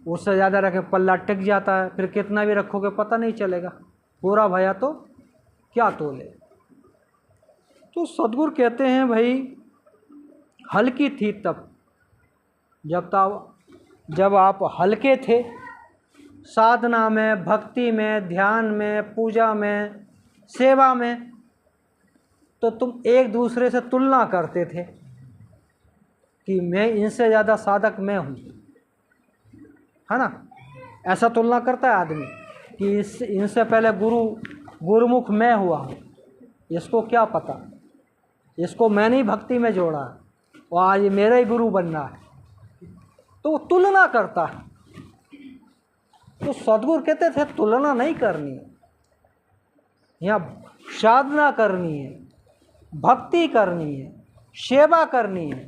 A: उससे ज़्यादा रखे पल्ला टिक जाता है, फिर कितना भी रखोगे पता नहीं चलेगा। पूरा भया तो क्या तोले। तो सद्गुरु कहते हैं भाई हल्की थी तब, जब आप हल्के थे साधना में, भक्ति में, ध्यान में, पूजा में, सेवा में, तो तुम एक दूसरे से तुलना करते थे कि मैं इनसे ज़्यादा साधक मैं हूँ, है ना। ऐसा तुलना करता है आदमी कि इनसे पहले गुरुमुख मैं हुआ हूँ, इसको क्या पता, इसको मैंने ही भक्ति में जोड़ा है और आज मेरा ही गुरु बनना है। तो तुलना करता है। तो सद्गुरु कहते थे तुलना नहीं करनी है, यहाँ साधना करनी है, भक्ति करनी है, सेवा करनी है,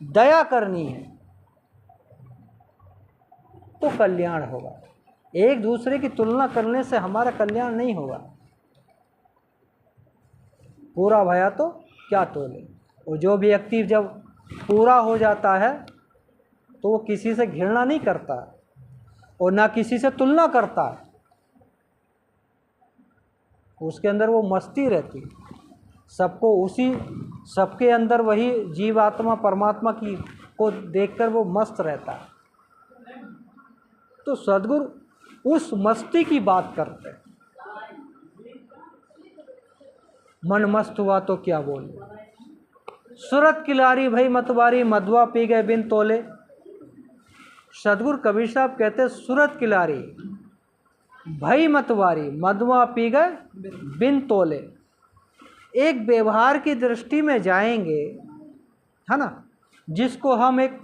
A: दया करनी है, तो कल्याण होगा। एक दूसरे की तुलना करने से हमारा कल्याण नहीं होगा। पूरा भया तो क्या तोले। और जो व्यक्ति जब पूरा हो जाता है तो वो किसी से घृणा नहीं करता और ना किसी से तुलना करता है, उसके अंदर वो मस्ती रहती। सबके अंदर वही जीवात्मा परमात्मा की को देखकर वो मस्त रहता है। तो सद्गुरु उस मस्ती की बात करते हैं। मन मस्त हुआ तो क्या बोले। सूरत किलारी भई मतवारी, मधुआ पी गए बिन तोले। सद्गुरु कबीर साहब कहते हैं सूरत किलारी भई मतवारी, मधुआ पी गए बिन तोले। एक व्यवहार की दृष्टि में जाएंगे, है ना, जिसको हम एक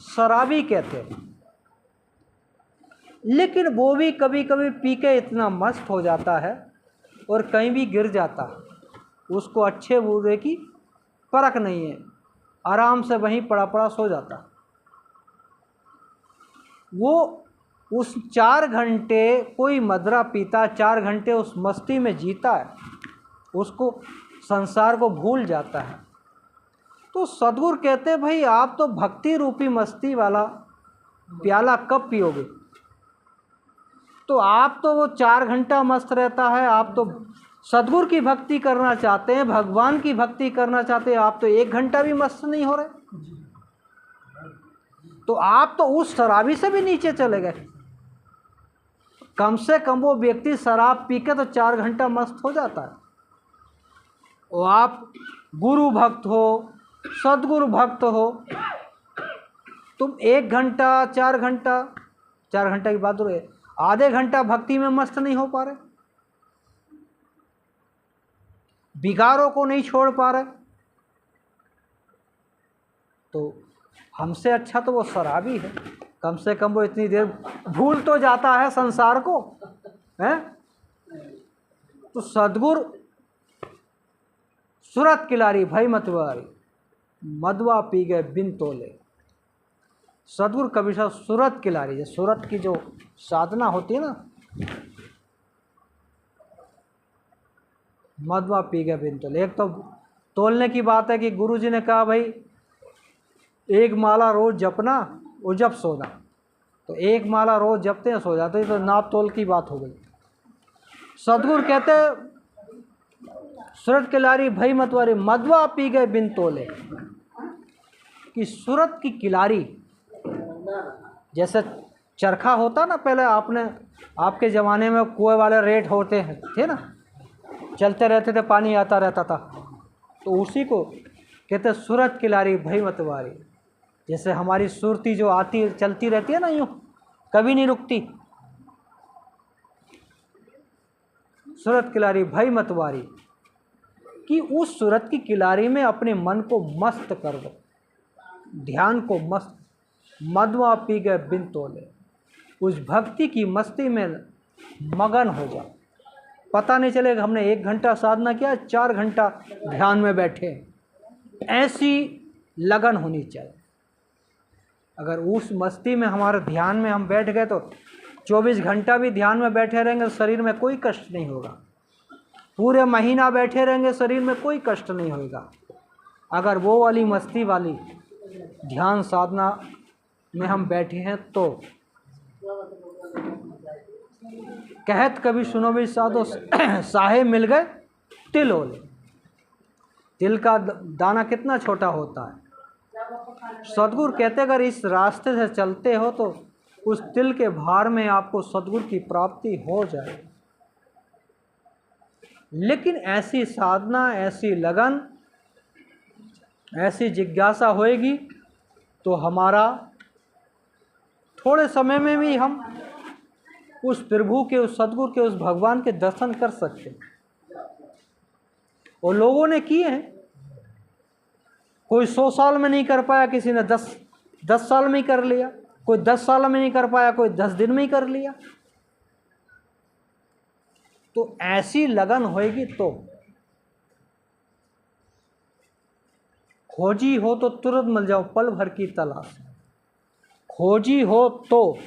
A: शराबी कहते हैं, लेकिन वो भी कभी कभी पी के इतना मस्त हो जाता है और कहीं भी गिर जाता है, उसको अच्छे बुरे की परख नहीं है, आराम से वहीं पड़ा पड़ा सो जाता है। वो उस 4 घंटे कोई मदरा पीता, 4 घंटे उस मस्ती में जीता है, उसको संसार को भूल जाता है। तो सद्गुरु कहते हैं भाई आप तो भक्ति रूपी मस्ती वाला प्याला कब पियोगे। तो आप तो वो 4 घंटा मस्त रहता है, आप तो सद्गुरु की भक्ति करना चाहते हैं, भगवान की भक्ति करना चाहते हैं, आप तो 1 घंटा भी मस्त नहीं हो रहे। तो आप तो उस शराबी से भी नीचे चले गए। कम से कम वो व्यक्ति शराब पी के तो 4 घंटा मस्त हो जाता है। और आप गुरु भक्त हो, सदगुरु भक्त हो, तुम 1 घंटा 4 घंटा, 4 घंटा की बात हो रही है, आधे घंटा भक्ति में मस्त नहीं हो पा रहे, विकारों को नहीं छोड़ पा रहे, तो हमसे अच्छा तो वो शराबी है। कम से कम वो इतनी देर भूल तो जाता है संसार को, है? तो सदगुरु सूरत किलारी भई मतवारी, मदवा पी गए बिन तोले। सदगुरु कबीर साहब सूरत किलारी, जो सूरत की जो साधना होती है ना, मदवा पी गए बिन तोले। एक तो तोलने की बात है कि गुरु जी ने कहा भाई 1 माला रोज जपना और जब सोना, तो 1 माला रोज जपते हैं सो जाते हैं, तो नाप तोल की बात हो गई। सदगुरु कहते सूरत किलारी भई मतवारी, मदवा पी गए बिन तोले। कि सूरत की किलारी, जैसे चरखा होता ना, पहले आपके ज़माने में कुएं वाले रेट होते हैं थे ना, चलते रहते थे, पानी आता रहता था, तो उसी को कहते सूरत किलारी भई मतवारी। जैसे हमारी सुरती जो आती चलती रहती है ना, यूँ कभी नहीं रुकती, सूरत किलारी भई मतवारी। कि उस सूरत की किलारी में अपने मन को मस्त कर दो, ध्यान को मस्त, मदवा पी गए बिन तोले, उस भक्ति की मस्ती में मगन हो जाओ। पता नहीं चलेगा हमने 1 घंटा साधना किया, 4 घंटा ध्यान में बैठे। ऐसी लगन होनी चाहिए। अगर उस मस्ती में हमारे ध्यान में हम बैठ गए तो 24 घंटा भी ध्यान में बैठे रहेंगे, शरीर में कोई कष्ट नहीं होगा। पूरे महीना बैठे रहेंगे, शरीर में कोई कष्ट नहीं होगा। अगर वो वाली मस्ती वाली ध्यान साधना में हम बैठे हैं तो। कहत कभी सुनो भी साधो, साहे मिल गए तिल ओले। तिल का दाना कितना छोटा होता है। सदगुरु कहते अगर इस रास्ते से चलते हो तो उस तिल के भार में आपको सदगुरु की प्राप्ति हो जाए। लेकिन ऐसी साधना, ऐसी लगन, ऐसी जिज्ञासा होएगी तो हमारा थोड़े समय में भी हम उस प्रभु के, उस सदगुरु के, उस भगवान के दर्शन कर सकते हैं। और लोगों ने किए हैं। कोई 100 साल में नहीं कर पाया, किसी ने 10 साल में ही कर लिया, कोई 10 साल में नहीं कर पाया, कोई 10 दिन में ही कर लिया। तो ऐसी लगन होएगी तो। खोजी हो तो तुरंत मिल जाओ, पल भर की तलाश। खोजी हो तो।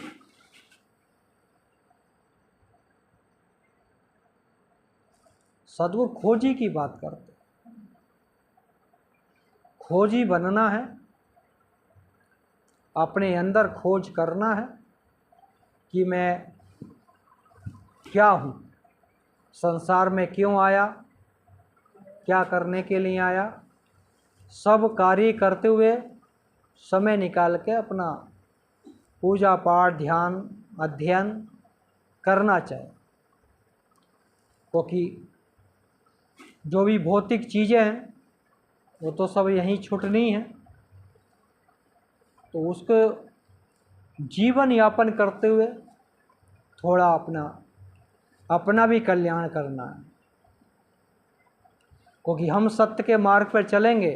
A: सदगुरु खोजी की बात करते। खोजी बनना है, अपने अंदर खोज करना है कि मैं क्या हूँ, संसार में क्यों आया, क्या करने के लिए आया। सब कार्य करते हुए समय निकाल के अपना पूजा पाठ, ध्यान, अध्ययन करना चाहिए। क्योंकि जो भी भौतिक चीज़ें हैं वो तो सब यहीं छूटनी है। तो उसको जीवन यापन करते हुए थोड़ा अपना भी कल्याण करना है। क्योंकि हम सत्य के मार्ग पर चलेंगे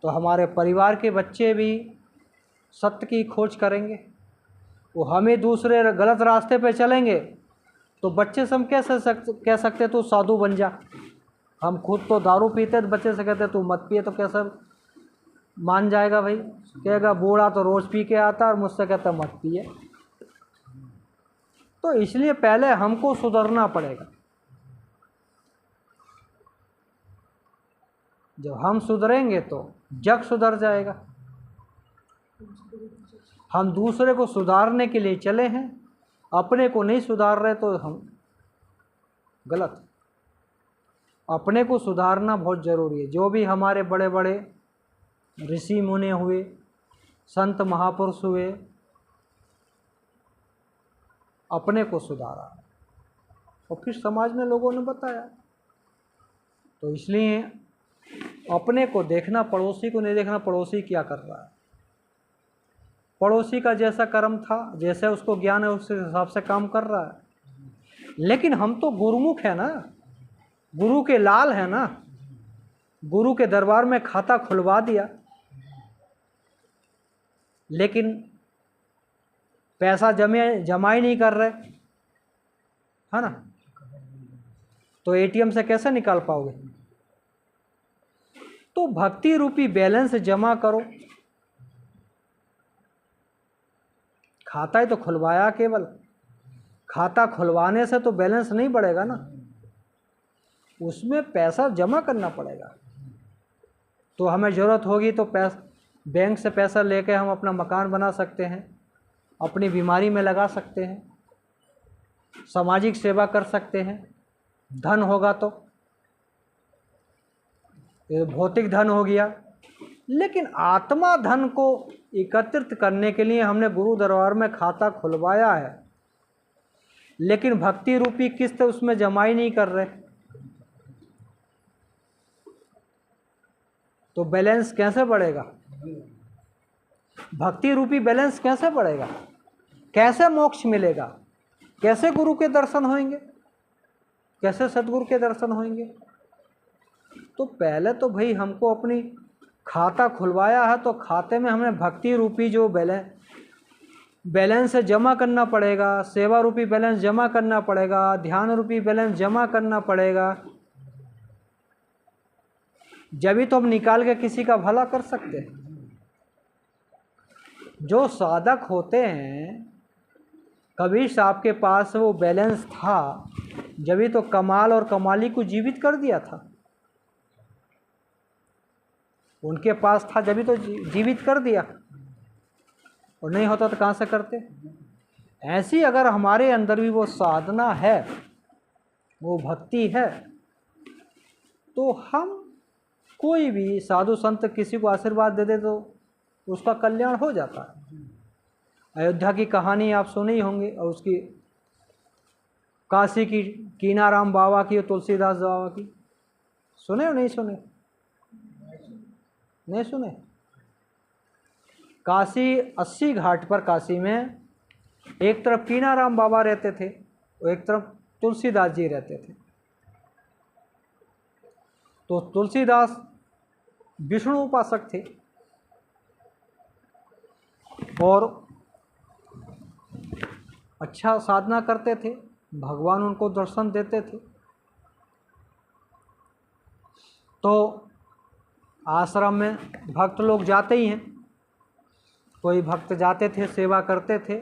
A: तो हमारे परिवार के बच्चे भी सत्य की खोज करेंगे। वो हमें दूसरे गलत रास्ते पे चलेंगे तो बच्चे से हम कैसे कह सकते तू साधु बन जा। हम खुद तो दारू पीते, तो बच्चे से कहते तू मत पिए, तो कैसे मान जाएगा भाई। कहेगा बूढ़ा तो रोज़ पी के आता और मुझसे कहता मत पिए। तो इसलिए पहले हमको सुधरना पड़ेगा। जब हम सुधरेंगे तो जग सुधर जाएगा। हम दूसरे को सुधारने के लिए चले हैं, अपने को नहीं सुधार रहे तो हम गलत। अपने को सुधारना बहुत ज़रूरी है। जो भी हमारे बड़े बड़े ऋषि मुनि हुए, संत महापुरुष हुए, अपने को सुधारा, और फिर समाज में लोगों ने बताया। तो इसलिए अपने को देखना, पड़ोसी को नहीं देखना, पड़ोसी क्या कर रहा है। पड़ोसी का जैसा कर्म था, जैसे उसको ज्ञान है, उस हिसाब से काम कर रहा है। लेकिन हम तो गुरुमुख है ना, गुरु के लाल है ना, गुरु के दरबार में खाता खुलवा दिया, लेकिन पैसा जमा ही नहीं कर रहे, है ना, तो एटीएम से कैसे निकाल पाओगे। तो भक्ति रूपी बैलेंस जमा करो। खाता ही तो खुलवाया, केवल खाता खुलवाने से तो बैलेंस नहीं बढ़ेगा ना, उसमें पैसा जमा करना पड़ेगा। तो हमें ज़रूरत होगी तो बैंक से पैसा लेके हम अपना मकान बना सकते हैं, अपनी बीमारी में लगा सकते हैं, सामाजिक सेवा कर सकते हैं। धन होगा तो, ये भौतिक धन हो गया। लेकिन आत्मा धन को एकत्रित करने के लिए हमने गुरु दरबार में खाता खुलवाया है, लेकिन भक्ति रूपी किस्त उसमें जमा ही नहीं कर रहे, तो बैलेंस कैसे बढ़ेगा। भक्ति रूपी बैलेंस कैसे बढ़ेगा, कैसे मोक्ष मिलेगा, कैसे गुरु के दर्शन होंगे, कैसे सदगुरु के दर्शन होंगे। तो पहले तो भाई हमको अपनी खाता खुलवाया है, तो खाते में हमें भक्ति रूपी जो बैलेंस जमा करना पड़ेगा, सेवा रूपी बैलेंस जमा करना पड़ेगा, ध्यान रूपी बैलेंस जमा करना पड़ेगा, जब ही तो हम निकाल के किसी का भला कर सकते हैं। जो साधक होते हैं, कबीर साहब के पास वो बैलेंस था, जब ही तो कमाल और कमाली को जीवित कर दिया था। उनके पास था जब ही तो जीवित कर दिया, और नहीं होता तो कहाँ से करते। ऐसी अगर हमारे अंदर भी वो साधना है, वो भक्ति है, तो हम कोई भी साधु संत किसी को आशीर्वाद दे दे तो उसका कल्याण हो जाता है। अयोध्या की कहानी आप सुनी होंगे, और उसकी काशी की कीनाराम बाबा की और तुलसीदास बाबा की सुने हो नहीं सुने? नहीं सुने। काशी 80 घाट पर काशी में एक तरफ कीनाराम बाबा रहते थे और एक तरफ तुलसीदास जी रहते थे। तो तुलसीदास विष्णु उपासक थे और अच्छा साधना करते थे, भगवान उनको दर्शन देते थे। तो आश्रम में भक्त लोग जाते ही हैं, कोई भक्त जाते थे, सेवा करते थे,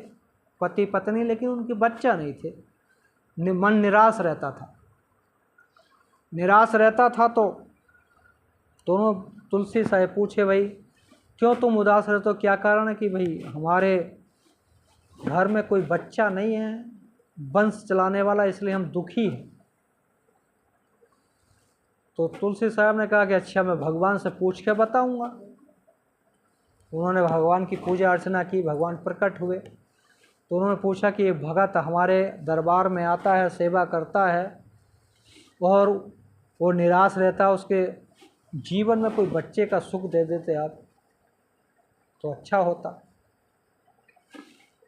A: पति पत्नी, लेकिन उनके बच्चा नहीं थे, मन निराश रहता था। निराश रहता था तो दोनों तुलसी साहब पूछे, भाई क्यों तुम उदास रहते हो, क्या कारण है। कि भाई हमारे घर में कोई बच्चा नहीं है वंश चलाने वाला, इसलिए हम दुखी हैं। तो तुलसी साहब ने कहा कि अच्छा, मैं भगवान से पूछ के बताऊंगा। उन्होंने भगवान की पूजा अर्चना की, भगवान प्रकट हुए। तो उन्होंने पूछा कि ये भगत हमारे दरबार में आता है, सेवा करता है और वो निराश रहता है, उसके जीवन में कोई बच्चे का सुख दे देते आप तो अच्छा होता।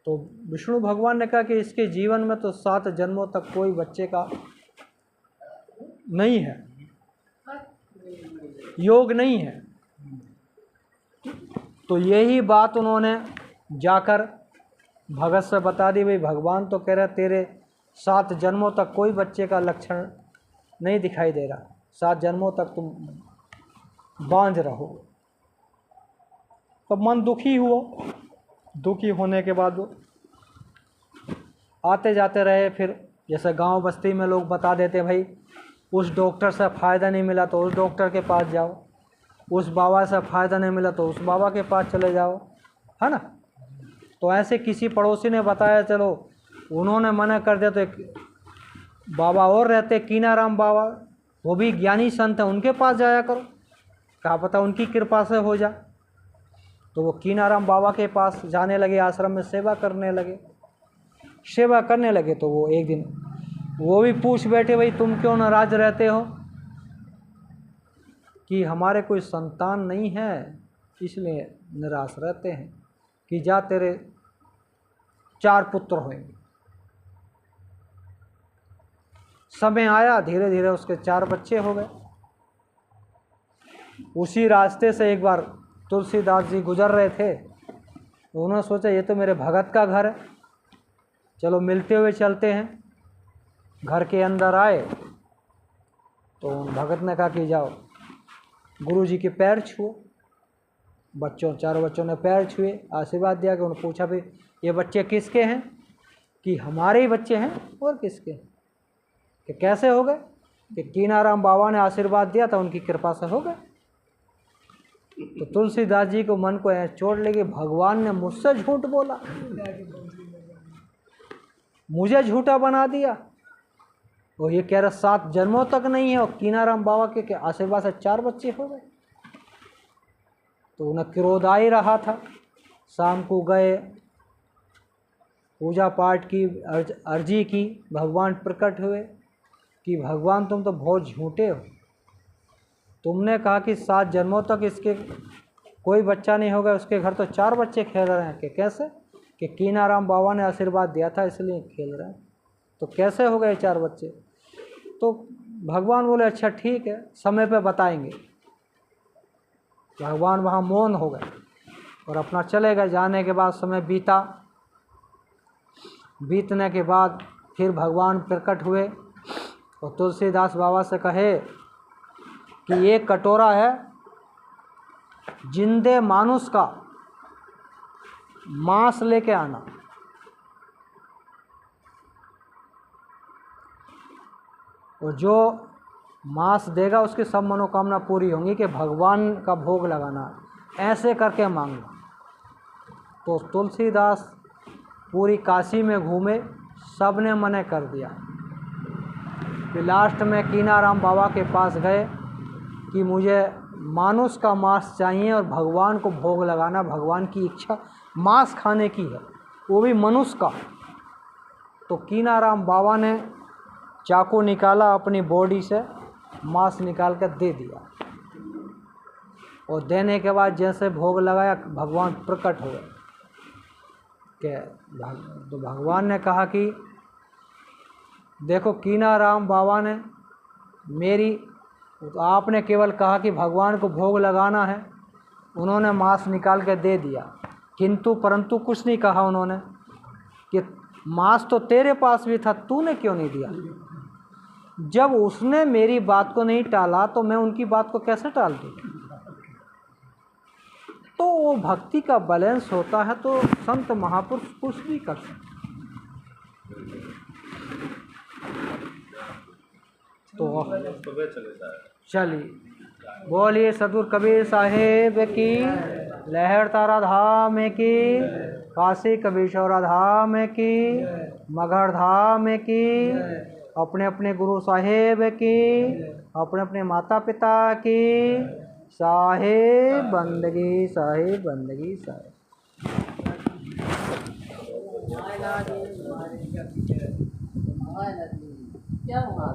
A: तो विष्णु भगवान ने कहा कि इसके जीवन में तो 7 जन्मों तक कोई बच्चे का नहीं है, योग नहीं है। तो यही बात उन्होंने जाकर भगत से बता दी। भाई भगवान तो कह रहे तेरे 7 जन्मों तक कोई बच्चे का लक्षण नहीं दिखाई दे रहा, 7 जन्मों तक तुम बांझ रहो। तो मन दुखी हुआ। दुखी होने के बाद वो आते जाते रहे। फिर जैसे गांव बस्ती में लोग बता देते, भाई उस डॉक्टर से फ़ायदा नहीं मिला तो उस डॉक्टर के पास जाओ, उस बाबा से फ़ायदा नहीं मिला तो उस बाबा के पास चले जाओ, है ना। तो ऐसे किसी पड़ोसी ने बताया, चलो उन्होंने मना कर दिया, तो एक बाबा और रहते कीनाराम बाबा, वो भी ज्ञानी संत हैं, उनके पास जाया करो, क्या पता उनकी कृपा से हो जाए। तो वो कीनाराम बाबा के पास जाने लगे, आश्रम में सेवा करने लगे। सेवा करने लगे तो वो एक दिन वो भी पूछ बैठे, भाई तुम क्यों नाराज रहते हो? कि हमारे कोई संतान नहीं है इसलिए निराश रहते हैं। कि जा तेरे 4 पुत्र होंगे। समय आया, धीरे धीरे उसके 4 बच्चे हो गए। उसी रास्ते से एक बार तुलसीदास जी गुजर रहे थे, तो उन्होंने सोचा ये तो मेरे भगत का घर है, चलो मिलते हुए चलते हैं। घर के अंदर आए तो उन भगत ने कहा कि जाओ गुरु जी के पैर छुओ। बच्चों 4 बच्चों ने पैर छुए, आशीर्वाद दिया। कि उन्होंने पूछा भाई ये बच्चे किसके हैं? कि हमारे ही बच्चे हैं। और किसके? कि कैसे हो गए? कि कीनाराम बाबा ने आशीर्वाद दिया था, उनकी कृपा से हो गए। तो तुलसीदास जी को मन को ऐसे चोट लगी, भगवान ने मुझसे झूठ बोला, मुझे झूठा बना दिया। और ये कह रहा 7 जन्मों तक नहीं है, और कीनाराम बाबा के आशीर्वाद से 4 बच्चे हो गए। तो उन्हें क्रोध आ ही रहा था। शाम को गए, पूजा पाठ की, अर्जी की। भगवान प्रकट हुए कि भगवान तुम तो बहुत झूठे हो। तुमने कहा कि 7 जन्मों तक इसके कोई बच्चा नहीं होगा, उसके घर तो 4 बच्चे खेल रहे हैं। कि कैसे? कि कीनाराम बाबा ने आशीर्वाद दिया था इसलिए खेल रहे हैं। तो कैसे हो गए 4 बच्चे? तो भगवान बोले अच्छा ठीक है, समय पे बताएंगे। भगवान वहाँ मौन हो गए और अपना चले गए। जाने के बाद समय बीता। बीतने के बाद फिर भगवान प्रकट हुए और तुलसीदास बाबा से कहे कि एक कटोरा है, जिंदे मानुष का मांस लेके आना। और जो मांस देगा उसकी सब मनोकामना पूरी होंगी। कि भगवान का भोग लगाना, ऐसे करके मांगना। तो तुलसीदास पूरी काशी में घूमे, सब ने मना कर दिया। फिर लास्ट में कीनाराम बाबा के पास गए कि मुझे मानुष का मांस चाहिए और भगवान को भोग लगाना, भगवान की इच्छा मांस खाने की है, वो भी मनुष्य का। तो कीनाराम बाबा ने चाकू निकाला, अपनी बॉडी से मांस निकाल कर दे दिया। और देने के बाद जैसे भोग लगाया, भगवान प्रकट हुए। तो भगवान ने कहा कि देखो कीनाराम बाबा ने तो आपने केवल कहा कि भगवान को भोग लगाना है, उन्होंने मांस निकाल के दे दिया। किंतु परंतु कुछ नहीं कहा उन्होंने कि मांस तो तेरे पास भी था, तूने क्यों नहीं दिया? जब उसने मेरी बात को नहीं टाला तो मैं उनकी बात को कैसे टाल दूँ? तो वो भक्ति का बैलेंस होता है, तो संत महापुरुष कुछ भी कर सकते। तो चलिए बोलिए सतगुरु कबीर साहेब की, लहर तारा धाम की, काशी कबीरचौरा धाम की, मगहर धाम की, अपने अपने गुरु साहेब की, अपने अपने माता पिता की साहेब बंदगी, साहेब बंदगी, साहेब। क्या हुआ?